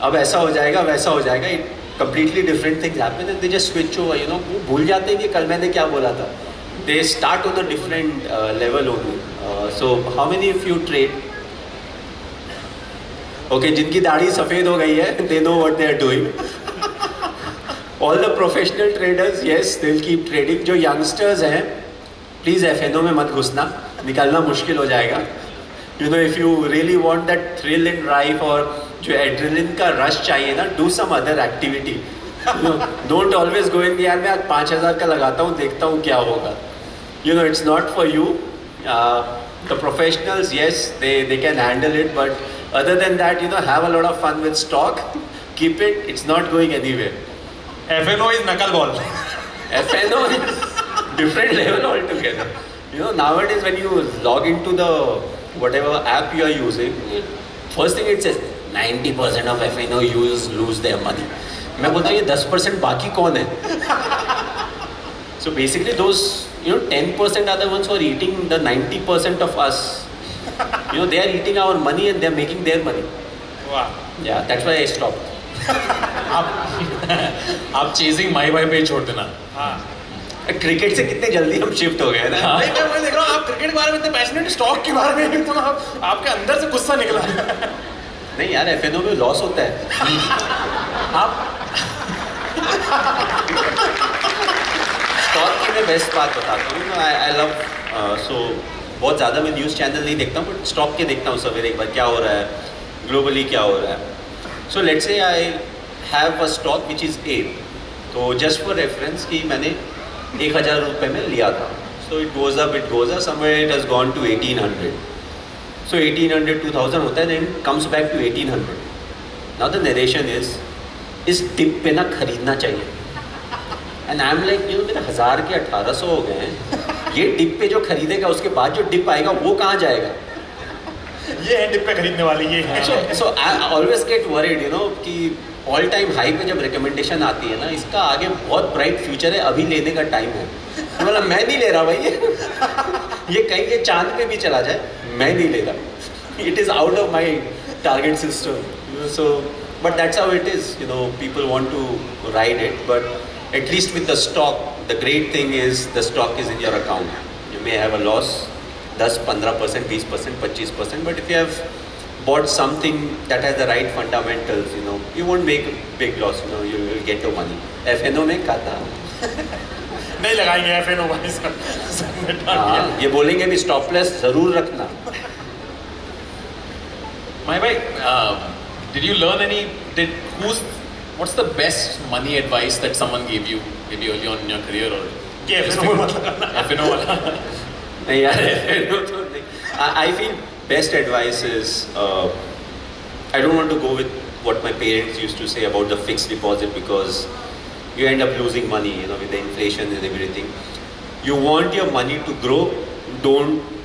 अब ऐसा हो जाएगा, वैसा हो जाएगा. It completely different things happen and they just switch over. वो भूल जाते हैं कि कल मैंने क्या बोला था. They start on a different level only. So how many of you trade? Okay, जिनकी दाढ़ी सफ़ेद हो गई है, they know what they are doing. All the professional traders, yes, they will keep trading. जो यंगस्टर्स हैं, प्लीज़ FNO में मत घुसना, निकालना मुश्किल हो जाएगा. If you really want that thrill in life और जो एड्रेनलिन का रश चाहिए ना, do some other activity. Don't always go इन, यार मैं आज 5,000 का लगाता हूँ, देखता हूँ क्या होगा. It's not for you. The professionals, yes, they can handle it, but other than that, have a lot of fun with stock. Keep it. It's not going anywhere. FNO is knuckle ball. FNO is different level altogether. Nowadays when you log into the whatever app you are using, first thing it says 90% of FNO users lose their money. मैं बोलता हूँ ये 10% बाकी कौन है? So basically those 10% are the ones who are eating the 90% of us. They are eating our money and they are making their money. Wow. Yeah, that's why I stopped. आप chasing my by पे छोड़ देना. हाँ. Cricket से कितने जल्दी हम shift हो गए ना. नहीं, मैं देख रहा हूँ आप क्रिकेट के बारे में इतने पैशनेट, स्टॉक के बारे में एकदम आपके अंदर से गुस्सा निकला. नहीं यार, FNO में लॉस होता है. आप स्टॉक की मैं बेस्ट बात बताता हूँ. आई लव सो बहुत ज़्यादा मैं न्यूज़ चैनल नहीं देखता हूँ, बट स्टॉक के देखता हूँ सवेरे एक बार क्या हो रहा है, ग्लोबली क्या हो रहा है. So let's say I have a stock which is A. तो जस्ट फॉर रेफरेंस कि मैंने 1,000 रुपये में लिया था. So it goes up somewhere it has gone to 1,800. सो 1,800 2,000 होता है, then comes back to 1,800. Now the narration is, इस डिप पे ना खरीदना चाहिए. एंड आई एम लाइक, मेरे 1,000 के 1,800 हो गए हैं. ये डिप पे जो खरीदेगा, उसके बाद जो डिप आएगा वो कहाँ जाएगा? ये है डिप पे खरीदने वाली, ये है. So I always get worried कि ऑल टाइम हाई पे जब रिकमेंडेशन आती है ना, इसका आगे बहुत ब्राइट फ्यूचर है, अभी लेने का टाइम है. मतलब मैं नहीं ले रहा भाई, ये कहीं के चांद पे भी चला जाए, मैं नहीं ले रहा. It is out of my target system. So but that's how it is. People want to ride it, but at least with the stock, the great thing is the stock is in your account. You may have a loss 10-15%, 20%, 25%, but if you have bought something that has the right fundamentals, you won't make a big loss. You will get your money. FNO में खाता नहीं लगाएंगे FNO भाई साहब. हाँ, ये बोलेंगे भी स्टॉप लॉस जरूर रखना. My bhai, did you learn any? What's the best money advice that someone gave you, maybe early on in your career, or कि FNO में मत लगाना. FNO वाला? नहीं यार, FNO तो नहीं. I feel best advice is I don't want to go with what my parents used to say about the fixed deposit, because you end up losing money, with the inflation and everything. You want your money to grow. Don't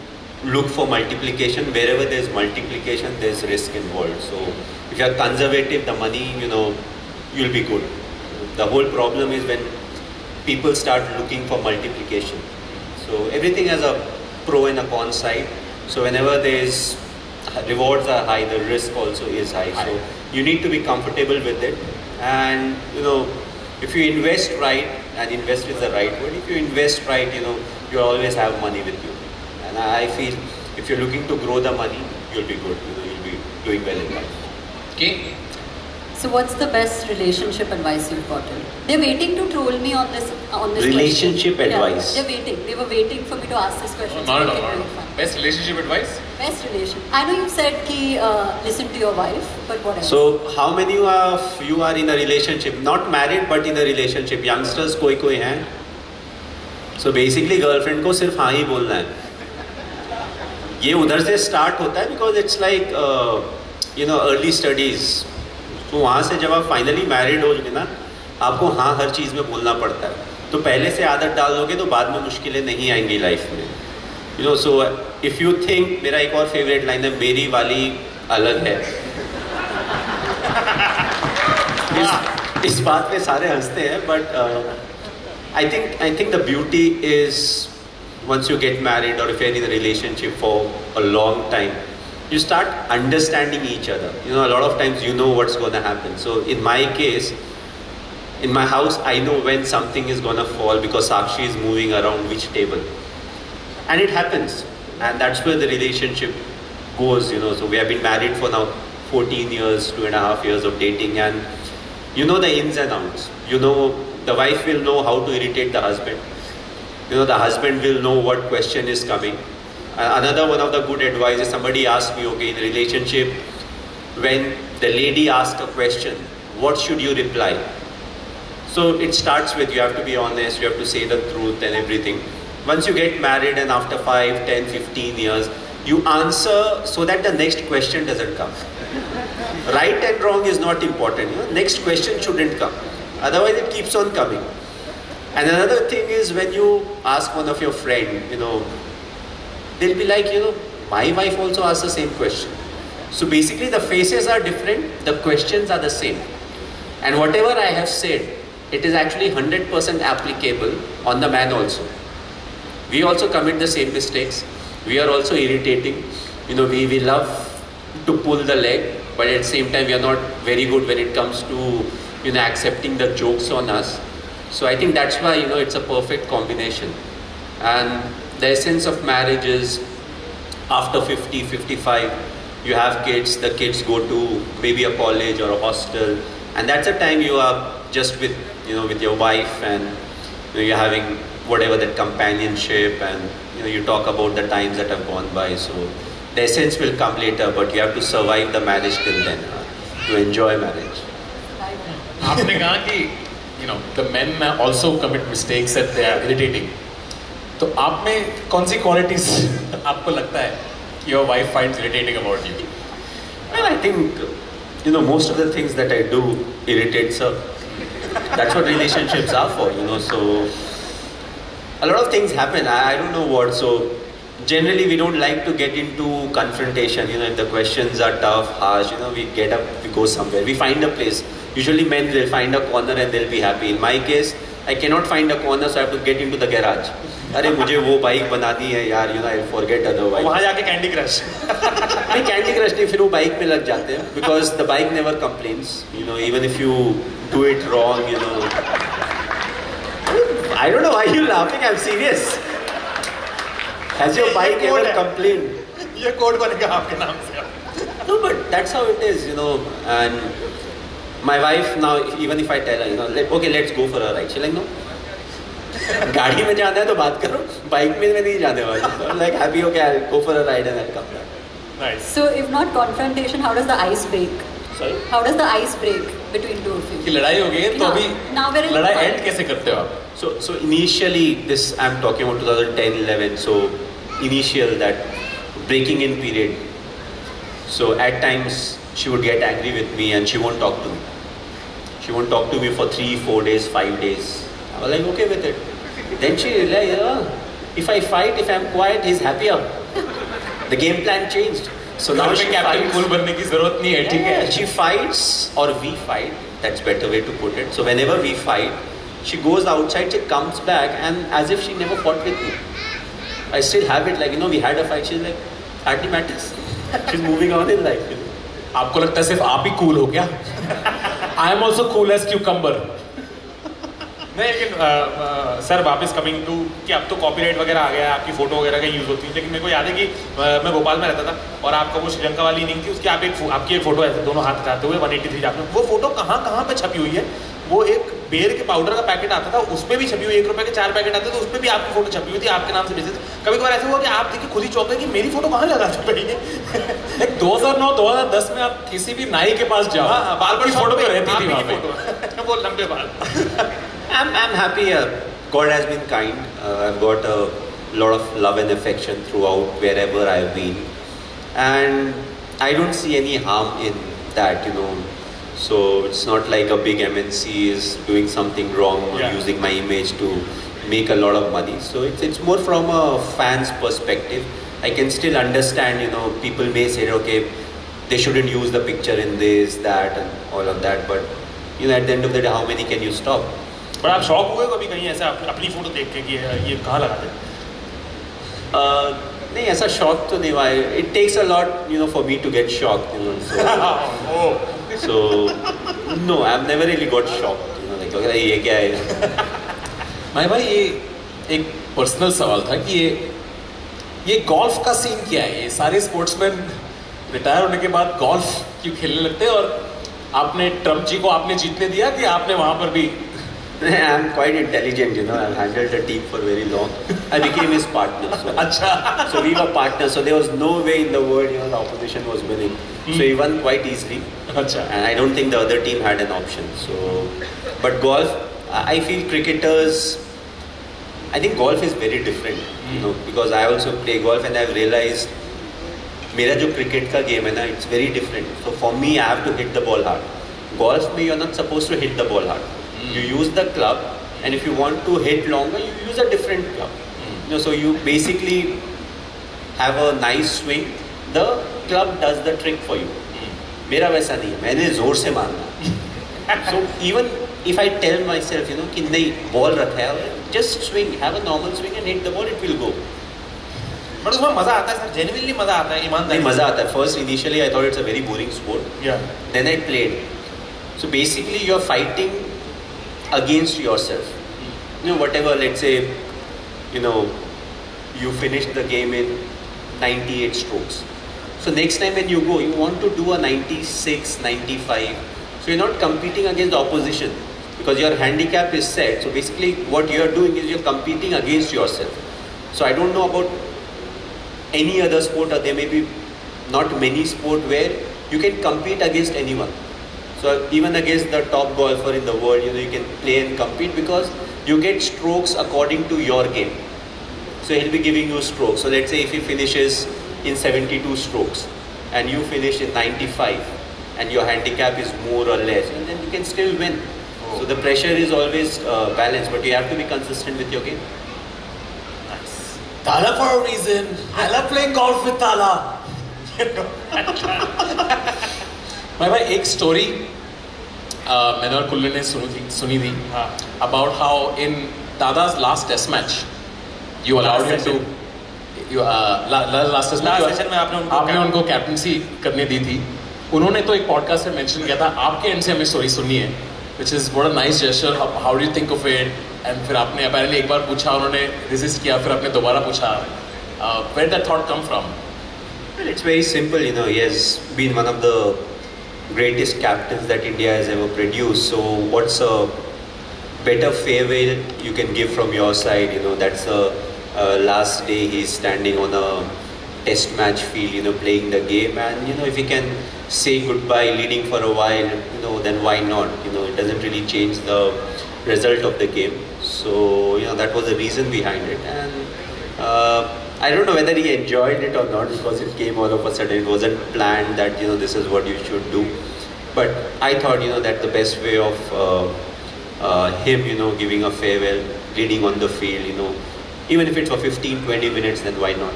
look for multiplication. Wherever there's multiplication, there's risk involved. So if you are conservative, the money, you'll be good. The whole problem is when people start looking for multiplication. So everything has a pro and a con side. So whenever there's rewards are high, the risk also is high. So you need to be comfortable with it. And if you invest right, and invest is the right word. If you invest right, you always have money with you. And I feel if you're looking to grow the money, you'll be good. You know, you'll be doing well in life. Okay. So what's the best relationship advice you've gotten? They're waiting to troll me on this Relationship question. advice? Yeah, they're waiting. They were waiting for me to ask this question. Not at so all. they Not can at make all. fun. Best relationship advice? Best relation. I know you've said ki listen to your wife, but what else? So how many of you are in a relationship? Not married, but in a relationship. Youngsters कोई हैं? So basically girlfriend को सिर्फ हाँ ही बोलना है. ये उधर से start होता है because it's like early studies. तो वहाँ से जब आप फाइनली मैरिड हो चुके ना, आपको हाँ हर चीज़ में बोलना पड़ता है. तो पहले से आदत डाल दोगे तो बाद में मुश्किलें नहीं आएंगी लाइफ में. So if you think, मेरा एक और फेवरेट लाइन है, मेरी वाली अलग है. इस बात पे सारे हंसते हैं, but I think the beauty is once you get married or if you're in a relationship for a long time, you start understanding each other. A lot of times you know what's going to happen. So in my case, in my house, I know when something is going to fall because Sakshi is moving around which table. And it happens. And that's where the relationship goes, So we have been married for now 14 years, 2.5 years of dating. And you know the ins and outs. The wife will know how to irritate the husband. The husband will know what question is coming. Another one of the good advice is somebody asked me, okay, in a relationship, when the lady asks a question, what should you reply? So it starts with you have to be honest, you have to say the truth and everything. Once you get married and after 5, 10, 15 years, you answer so that the next question doesn't come. Right and wrong is not important. Next question shouldn't come. Otherwise it keeps on coming. And another thing is when you ask one of your friend, they'll be like, my wife also asked the same question. So basically the faces are different, the questions are the same. And whatever I have said, it is actually 100% applicable on the man also. We also commit the same mistakes. We are also irritating. We love to pull the leg, but at the same time we are not very good when it comes to, accepting the jokes on us. So I think that's why, it's a perfect combination. And the essence of marriage is after 50, 55, you have kids, the kids go to maybe a college or a hostel, and that's the time you are just with your wife, and you're having whatever that companionship, and you talk about the times that have gone by. So the essence will come later, but you have to survive the marriage till then, to enjoy marriage. आपने कहा कि the men also commit mistakes that they are irritating. तो आप में कौन सी qualities आपको लगता है कि your wife finds irritating about you? Well, I think most of the things that I do irritates her. That's what relationships are for, So a lot of things happen. I don't know what. So generally we don't like to get into confrontation. If the questions are tough, harsh, we get up, we go somewhere, we find a place. Usually men will find a corner and they'll be happy. In my case, I cannot find a corner, so I have to get into the garage. अरे मुझे वो bike बनानी है यार, I'll forget otherwise. वहाँ जाके candy crush. नहीं candy crush नहीं, फिर वो बाइक में लग जाते हैं because the bike never complains. Even if you do it wrong, I don't know why you're laughing. I'm serious. Has your bike ever complained? ये कोड बनेगा आपके नाम से. No, but that's how it is, And my wife now, even if I tell her, okay, let's go for a ride, she's like, no. गाड़ी में जाना है तो बात करो, बाइक में मैं नहीं जाने वाली. So I'm like happy, okay, I'll go for a ride and I'll come back. Nice. So if not confrontation, how does the ice break? Sorry? How does the ice break between two of you? कि लड़ाई हो गई है तो अभी Now we're in लड़ाई fight. end कैसे करते हो आप? So initially, this I'm talking about 2010-11. So initial that breaking in period. So at times she would get angry with me and she won't talk to me. She won't talk to me for 3, 4 days, 5 days. I was like okay with it. Then she realized, if I fight, if I'm quiet, he's happier. The game plan changed. So now she captain fights. Cool बनने की जरूरत नहीं है, ठीक है? Yeah, she fights or we fight. That's better way to put it. So whenever we fight, she goes outside, she comes back, and as if she never fought with me. I still have it, like we had a fight. She's like, hardly matters. She's moving on in life. आपको लगता है सिर्फ आप ही cool हो क्या? I am also cool as cucumber. नहीं लेकिन sir वापस कमिंग टू कि अब तो कॉपीराइट वगैरह आ गया है, आपकी फोटो वगैरह का यूज़ होती है, लेकिन मेरे को याद है कि मैं भोपाल में रहता था और आपका वो श्रीलंका वाली इनिंग थी, उसकी आपकी एक फोटो ऐसे दोनों हाथ उठाते हुए 183 आपने वो फोटो कहाँ पे छपी हुई है? वो एक बेर के पाउडर का पैकेट आता था, उस पर भी छपी हुई, 1 रुपए के 4 पैकेट आते थे, उस पर भी आपकी फोटो छपी हुई थी, आपके नाम से बेचते थे। कभी कभार ऐसा हुआ कि आप देखिए खुद ही चौंक गए कि मेरी फोटो कहाँ लगा छपी है? 2009-2010 में आप किसी भी नाई के पास जाओ, हाँ, बाल आपकी फोटो तो रहती थी वहाँ पे। फोटो वो लंबे बाल। I'm happy. God has been kind. I've got a lot of love and affection throughout wherever I've been, and I don't see any harm in that, you know. So it's not like a big MNC is doing something wrong or Yeah. using my image to make a lot of money. So it's more from a fan's perspective. I can still understand, you know, people may say, okay, they shouldn't use the picture in this, that, and all of that. But you know, at the end of the day, how many can you stop? But आप shock हुए कभी कहीं ऐसा अपनी photo देख के कि ये कहाँ लगा थे? नहीं ऐसा शॉक तो नहीं हुआ. It takes a lot, you know, for me to get shocked, you know. So no, I've never really got shocked, you know, like okay, ये क्या है? मैं भाई ये एक पर्सनल सवाल था कि ये गोल्फ का सीन क्या है? ये सारे स्पोर्ट्समैन रिटायर होने के बाद गोल्फ क्यों खेलने लगते हैं? और आपने ट्रम्प जी को आपने जीतने दिया कि आपने वहां पर भी? I'm quite intelligent, you know. I've handled the team for very long. I became his partner. So, अच्छा. so we were partners. So there was no way in the world, you know, the opposition was winning. So he won quite easily. अच्छा. And I don't think the other team had an option. So, but golf, I feel cricketers. I think golf is very different, you know, because I also play golf and I've realized, मेरा जो cricket का game है ना, it's very different. So for me, I have to hit the ball hard. Golf में you're not supposed to hit the ball hard. You use the club, and if you want to hit longer, you use a different club. You know, so you basically have a nice swing. The club does the trick for you. मेरा वैसा नहीं है, मैंने जोर से मारना. So even if I tell myself, you know, कि नहीं बॉल रखा है, just swing, have a normal swing and hit the ball, it will go. But उसमें मजा आता है सर, जेन्युइनली मजा आता है, ईमानदारी. नहीं मजा आता है. First initially I thought it's a very boring sport. Yeah. Then I played. So basically you're fighting against yourself. You know, whatever, let's say, you know, you finished the game in 98 strokes. So next time when you go, you want to do a 96, 95. So you're not competing against the opposition because your handicap is set. So basically what you're doing is you're competing against yourself. So I don't know about any other sport, or there may be not many sport where you can compete against anyone. So even against the top golfer in the world, you know, you can play and compete because you get strokes according to your game. So he'll be giving you strokes. So let's say if he finishes in 72 strokes and you finish in 95 and your handicap is more or less, and then you can still win. So the pressure is always balanced, but you have to be consistent with your game. Tala for a reason. I love playing golf with Tala. भाई एक story मैंने और कुल्ले ने सुनी थी about how in Dada's last test match you allowed him to last session में आपने उनको कैप्टनसी करने दी थी. उन्होंने तो एक पॉडकास्ट में मेंशन किया था, आपके एंड से हमें स्टोरी सुननी है, which is what a nice gesture. How do you think of it? And फिर आपने apparently एक बार पूछा, उन्होंने resist किया, फिर आपने दोबारा पूछा. Where did that thought come from? Well, it's very simple, you know. He has been one of the greatest captains that India has ever produced. So what's a better farewell you can give from your side? You know, that's the last day he's standing on a test match field, you know, playing the game. And, you know, if he can say goodbye leading for a while, you know, then why not? You know, it doesn't really change the result of the game. So, you know, that was the reason behind it. And I don't know whether he enjoyed it or not, because it came all of a sudden. It wasn't planned that, you know, this is what you should do. But I thought, you know, that the best way of him, you know, giving a farewell, leading on the field, you know, even if it's for 15, 20 minutes, then why not?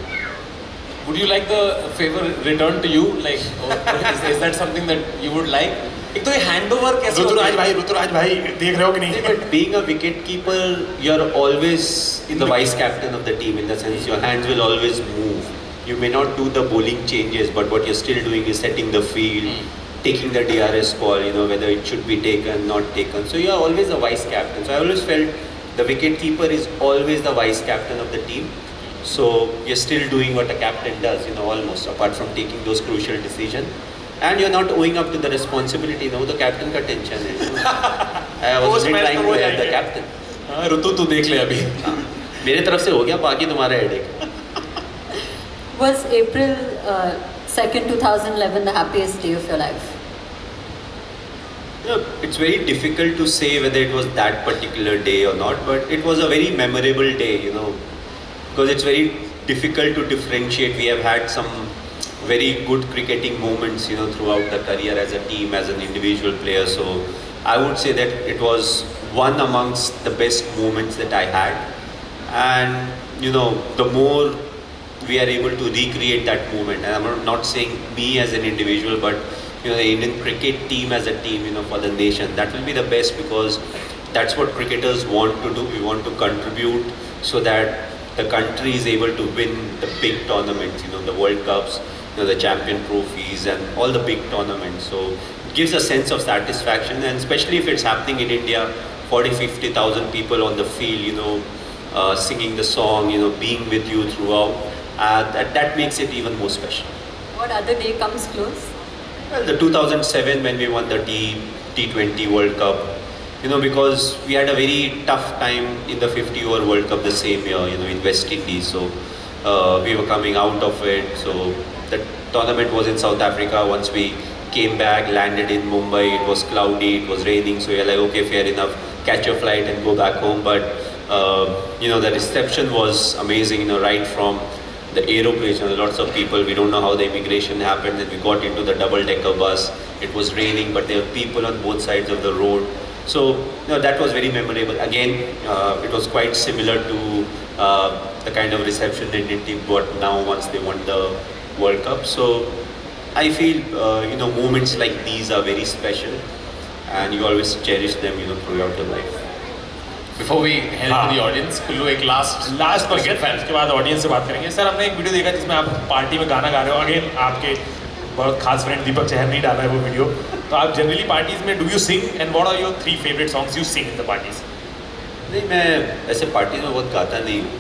Would you like the favor returned to you? Like, is that something that you would like? एक तो ये handover कैसे ऋतुराज भाई देख रहे हो कि नहीं? But being a wicket keeper, you're always the vice captain of the team, in the sense your hands will always move. You may not do the bowling changes, but what you're still doing is setting the field. taking the DRS call, whether it should be taken, not taken. So you are always a vice captain. So I always felt the wicket keeper is always the vice captain of the team. So you're still doing what a captain does, almost, apart from taking those crucial decisions. And you're not owing up to the responsibility, the captain का tension है. I was only trying to help the captain. ऋतु तू देख ले अभी. मेरे तरफ से हो गया, बाकी तुम्हारा headache. Was April 2nd, 2011 the happiest day of your life? It's very difficult to say whether it was that particular day or not, but it was a very memorable day, because it's very difficult to differentiate. We have had some very good cricketing moments, throughout the career as a team, as an individual player. So I would say that it was one amongst the best moments that I had. And, the more we are able to recreate that moment, and I'm not saying me as an individual, but the Indian cricket team as a team, for the nation, that will be the best, because that's what cricketers want to do. We want to contribute so that the country is able to win the big tournaments, the World Cups, the champion trophies and all the big tournaments. So it gives a sense of satisfaction, and especially if it's happening in India, 40-50,000 people on the field, singing the song, being with you throughout, that makes it even more special. What other day comes close? Well, the 2007 when we won the T20 World Cup, because we had a very tough time in the 50-over World Cup the same year, in West Indies. So we were coming out of it. So the tournament was in South Africa. Once we came back, landed in Mumbai, it was cloudy, it was raining. So we were like, okay, fair enough, catch a flight and go back home. But, the reception was amazing, right from the aero bridge, lots of people, we don't know how the immigration happened, and we got into the double-decker bus. It was raining, but there were people on both sides of the road. So, that was very memorable. Again, it was quite similar to the kind of reception the Indian team got now once they won the World Cup. So, I feel, moments like these are very special, and you always cherish them, throughout your life. Before we head into the audience, Kullu, एक last question fans के बाद audience से बात करेंगे. Sir, हमने एक video देखा जिसमें आप पार्टी में गाना गा रहे हो. अगेन आपके बहुत खास फ्रेंड दीपक चहर नहीं डाला है वो वीडियो. तो आप जनरली पार्टीज में do you sing, and what are your 3 favourite songs you sing in the parties? नहीं, मैं ऐसे पार्टीज में बहुत गाता नहीं हूँ.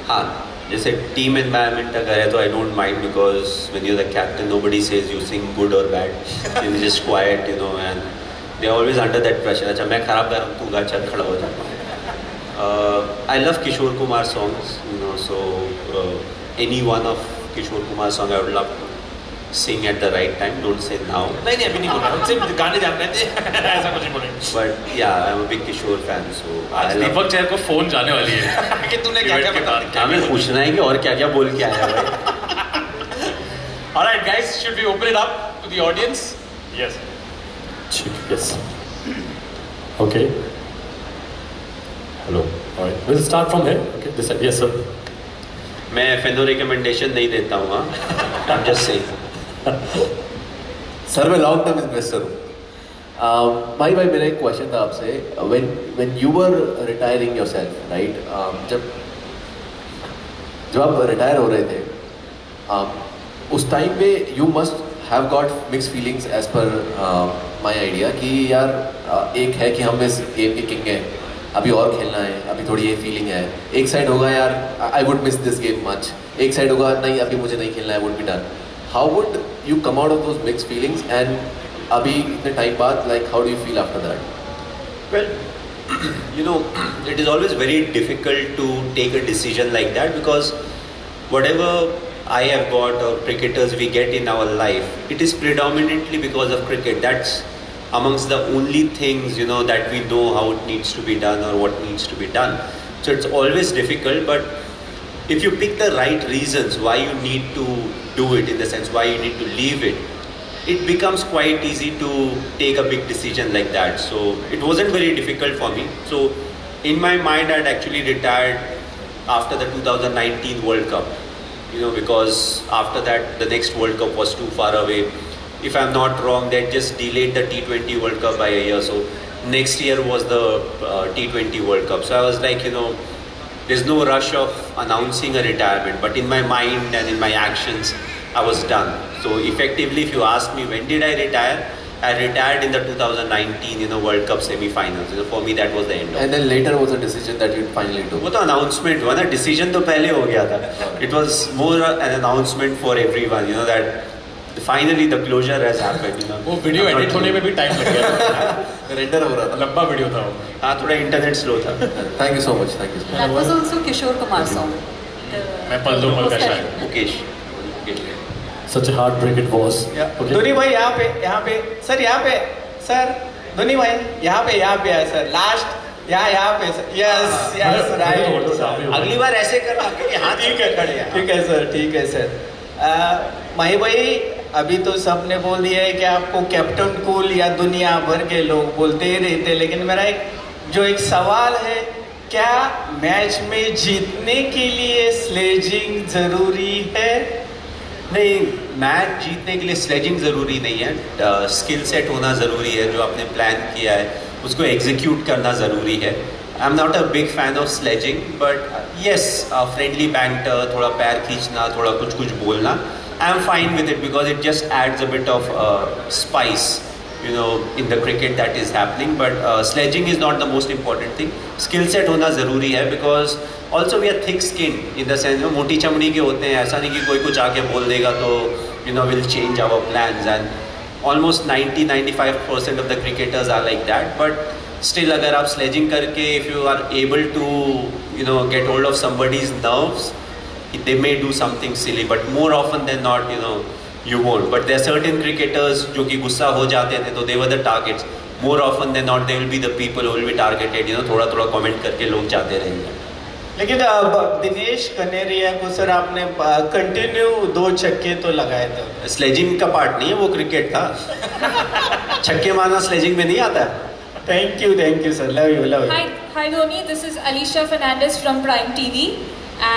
हाँ, जैसे टीम एनवायरनमेंट अगर है तो I don't mind, because when you are the captain nobody says you sing good और bad. You just quite, and they are always under that pressure. अच्छा, मैं खराब कर रहा हूँ, तू गा, चल खड़ा हो जा. I love Kishore Kumar songs, so any one of Kishore Kumar song I would love to sing at the right time. Don't say now. नहीं अभी नहीं बोला, हम सिर्फ गाने जान रहे थे. ऐसा कुछ नहीं बोलेंगे. But yeah, I'm a big Kishore fan, so आज दीपक चहर को फोन जाने वाली है कि तूने क्या-क्या बता दिया. हमें पूछना है कि और क्या-क्या बोल के आया है. Alright guys, should we open it up to the audience? Yes. Yes. Okay. Hello. All right. We'll start from here. Okay. This side. Yes, sir. मैं फैनो रिकमेंडेशन नहीं देता हूँ. हाँ. I'm just saying. सर, मैं लॉन्ग टर्म इन्वेस्टर हूँ. भाई मेरा एक क्वेश्चन था आपसे. when you were retiring yourself, right? जब आप रिटायर हो रहे थे, उस टाइम पे you must have got mixed feelings as per my idea कि यार एक है कि हम इस गेम के किंग हैं, अभी और खेलना है, अभी थोड़ी ये फीलिंग है. एक साइड होगा यार I would miss this game much, एक साइड होगा नहीं अभी मुझे नहीं खेलना है, would be done. How would you come out of those mixed feelings, and अभी इतने टाइम बाद like how do you feel after that? Well, it is always very difficult to take a decision like that, because whatever I have got or cricketers we get in our life, it is predominantly because of cricket. That's amongst the only things, that we know how it needs to be done or what needs to be done. So it's always difficult, but if you pick the right reasons why you need to do it, in the sense why you need to leave it, it becomes quite easy to take a big decision like that. So it wasn't very difficult for me. So in my mind, I'd actually retired after the 2019 World Cup. Because after that, the next World Cup was too far away. If I'm not wrong, they just delayed the T20 World Cup by a year. So next year was the T20 World Cup. So I was like, there's no rush of announcing a retirement. But in my mind and in my actions, I was done. So effectively, if you ask me when did I retire, I retired in the 2019 World Cup semi-finals. For me that was the end of And then later was a decision that you finally took. वो तो announcement हुआ ना, decision तो पहले हो गया था. It was more an announcement for everyone, that finally the closure has happened. वो वीडियो एडिट होने में भी टाइम लग गया था. रेंडर हो रहा था. लंबा वीडियो था वो. हाँ, थोड़ा इंटरनेट स्लो था. Thank you so much. Thank you so much. That was also Kishore Kumar's song. मैं पल दो पल का शायर. Mukesh. Such a heartbreak it was. Okay. Dhoni भाई यहाँ पे सर, यहाँ पे सर, धोनी भाई यहाँ पे है सर, लास्ट यहाँ पे सर. Yes right. अगली बार ऐसे करना क्योंकि हाथ ठीक है, ठीक है सर. माही भाई, अभी तो सबने बोल दिया है कि आपको कैप्टन कूल या दुनिया भर के लोग बोलते ही रहते, लेकिन मेरा एक सवाल है, क्या मैच में जीतने के लिए स्लेजिंग जरूरी है? नहीं, मैच जीतने के लिए स्लेजिंग ज़रूरी नहीं है. स्किल सेट होना ज़रूरी है. जो आपने प्लान किया है उसको एग्जीक्यूट करना ज़रूरी है. आई am not a big fan of sledging, but yes, friendly banter, थोड़ा पैर खींचना, थोड़ा कुछ बोलना, I am fine with it because it just adds a bit of spice in the cricket that is happening. But sledging is not the most important thing. Skill set होना ज़रूरी है because also we are thick skinned in the sense मोटी चमड़ी के होते हैं. ऐसा नहीं कि कोई कुछ आके बोल देगा तो we'll change our plans, and almost 90-95% of the cricketers are like that. But still अगर आप sledging करके if you are able to get hold of somebody's nerves, they may do something silly, but more often than not you won't. But there are certain cricketers जो कि गुस्सा हो जाते थे तो they were the targets. More often than not they will be the people who will be targeted. थोड़ा comment करके लोग जाते रहेंगे. लेकिन दिनेश कनेरिया को सर आपने कंटिन्यू 2 छक्के तो लगाए थे. स्लेजिंग का पार्ट नहीं है वो, क्रिकेट था. छक्के मारना स्लेजिंग में नहीं आता. Thank you sir. Love you. Hi Dhoni, this is Alicia Fernandez from Prime TV,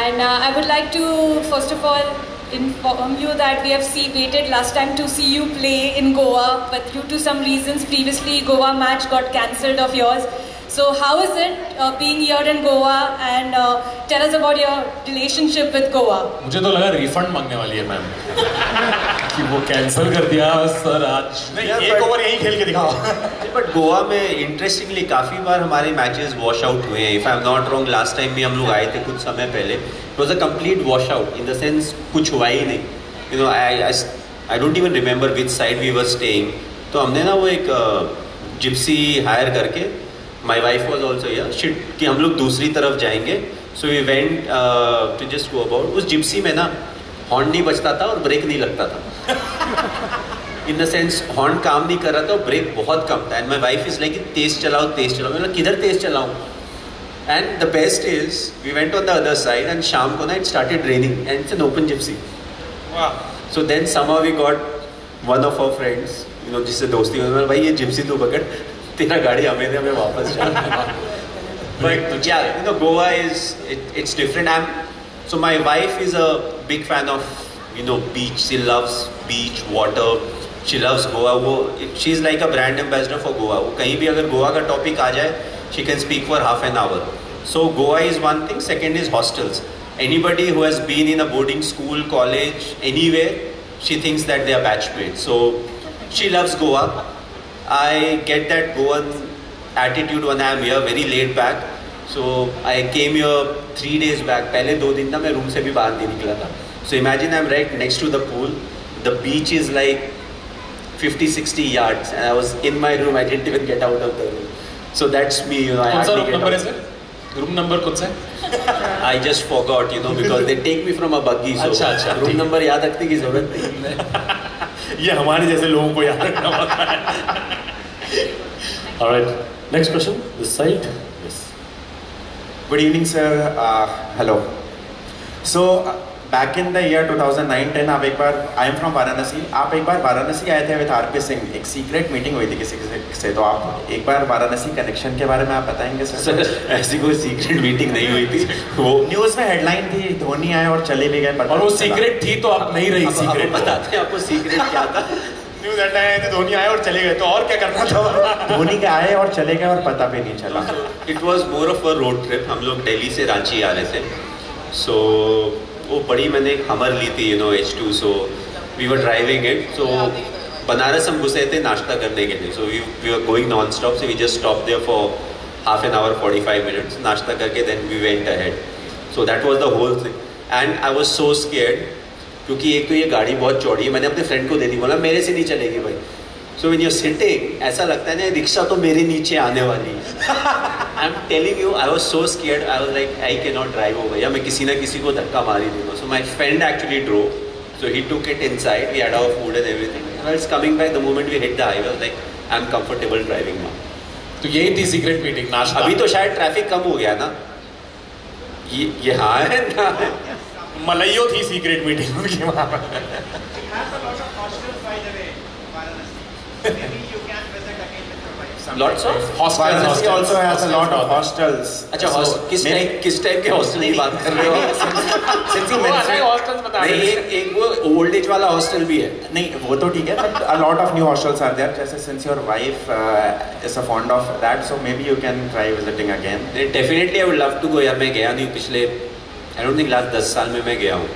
and I would like to first of all inform you that we have waited last time to see you play in Goa, but due to some reasons previously Goa match got cancelled of yours. So how is it being here in Goa, and tell us about your relationship with Goa? मुझे तो लगा refund मांगने वाली है ma'am कि वो cancel कर दिया सर आज. नहीं, एक ओवर यही खेल के दिखाओ. बट गोवा में इंटरेस्टिंगली काफ़ी बार हमारे मैचेस वॉश आउट हुए हैं. If I am not wrong, last time भी हम लोग आए थे कुछ समय पहले. It was a complete wash out in the sense कुछ हुआ ही नहीं. I don't even remember which side we were staying. तो हमने ना वो एक जिप्सी हायर करके, my wife was also here, shit कि हम लोग दूसरी तरफ जाएंगे. So we went to just go about. उस जिप्सी में ना हॉर्न नहीं बजता था और ब्रेक नहीं लगता था. इन द सेंस हॉर्न काम नहीं कर रहा था और ब्रेक बहुत कम था. And my wife is like तेज चलाओ. मैं किधर तेज चलाऊँ. And the best is we went on the other side and शाम को ना it started raining and it's an open Gypsy. So then somehow we got one of our friends जिससे दोस्ती हुई, भाई ये जिप्सी तू पकड़, तेरा गाड़ी हमें वापस जाना. But yeah, Goa is it's different. So my wife is a big fan of beach. She loves beach, water. She loves Goa. She's like a brand ambassador for Goa. वो कहीं भी अगर गोवा का टॉपिक आ जाए, she can speak for half an hour. So Goa is one thing. Second is hostels. Anybody who has been in a boarding school, college, anywhere, she thinks that they are batchmates. So she loves Goa. I get that Goan attitude when I am here, very laid back. So I came here 3 days back. पहले 2 दिन ना मैं room से भी बाहर नहीं निकला था. So imagine I'm right next to the pool. The beach is like 50-60 yards, and I was in my room. I didn't even get out of the room. So that's me. I कौन सा hardly room get number है out. Sir? Room number कौन सा है? I just forgot, because they take me from a buggy. So अच्छा, room ठीक. Number याद रखने की जरूरत नहीं. ये हमारे जैसे लोगों को याद रखना पड़ता है. All right. Next question. This side. Yes. Good evening, sir. Hello. So, back in the year 2009-10, आप एक बार, I am from वाराणसी. आप एक बार वाराणसी आए थे with आरपी सिंह. एक सीक्रेट मीटिंग हुई थी किसी से. तो आप एक बार वाराणसी कनेक्शन के बारे में आप बताएंगे सर? ऐसी कोई सीक्रेट मीटिंग नहीं हुई थी. वो न्यूज में हेडलाइन थी, धोनी आए और चले भी गए. और वो सीक्रेट थी तो आप नहीं रही सीक्रेट. बताते हैं आपको सीक्रेट क्या था. न्यूज़ हेडलाइन आई थी, धोनी आए और चले गए, तो और क्या करना था. धोनी के आए और चले गए और पता भी नहीं चला. It was more of a road trip. हम लोग दिल्ली से रांची आ रहे थे. सो वो बड़ी मैंने एक हमर ली थी H2. So we were driving it, so Banaras हम घुसे थे नाश्ता करने के लिए, so we were going non stop, so we just stop there for half an hour 45 minutes, नाश्ता करके then we went ahead. So that was the whole thing and I was so scared, क्योंकि एक तो ये गाड़ी बहुत चौड़ी है. मैंने अपने फ्रेंड को दे दी, बोला मेरे से नहीं चलेगी भाई. सो व्हेन यू सिटिंग ऐसा लगता है ना रिक्शा तो मेरे नीचे आने वाली है. I am telling you, I was so scared, I was like I can not drive over, या मैं किसी ना किसी को धक्का मार ही दूंगा. So my friend actually drove, so he took it inside, we had our food and everything. While coming back the moment we hit the highway, like I am comfortable driving now. तो यही थी secret meeting, नाश्ता. अभी तो शायद traffic कम हो गया ना, ये हाँ है ना. मलइयो थी सीक्रेट मीटिंग उनकी वहाँ पर. Lots of Varanasi also has a lot of hostels. अच्छा किस टाइप के हॉस्टल की बात कर रहे हो? Since you वो अलग mentioned, हॉस्टल्स बता रहे नहीं, हैं. एक वो ओल्ड एज वाला हॉस्टल भी है. नहीं वो तो ठीक है, but a lot of new hostels are there. जैसे since your wife is a fond of that, so maybe you can try visiting again. Definitely I would love to go. यार मैं गया नहीं पिछले, आई डोंट थिंक लास्ट 10 साल में मैं गया हूँ.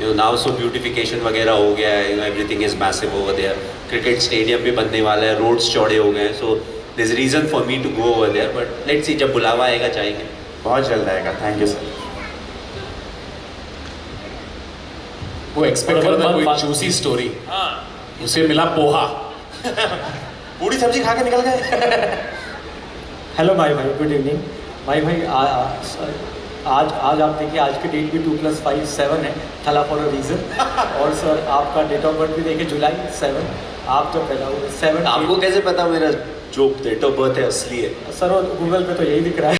You know now so beautification वगैरह हो गया है, you know everything is massive over there. Cricket stadium भी बनने वाला है, रोड्स चौड़े हो गए हैं, so there is reason for me to go over there. But let's see, जब बुलावा आएगा जाएंगे. बहुत जल्द आएगा. Thank you sir. वो एक्सपेक्ट कर रहा था कोई बात- जूसी स्टोरी, हाँ, उसे मिला पोहा. पूरी सब्जी खा के निकल गए. हेलो माई भाई, गुड इवनिंग. माई भाई आज आप देखिए, आज की डेट भी 2+5 7 है, थला फॉर अ रीज़न. और सर आपका डेट ऑफ बर्थ भी देखिए जुलाई 7, आप तो पैदा हुए 7. आपको कैसे पता मेरा जो डेट ऑफ बर्थ है असली है? सर गूगल पे तो यही दिख रहा है.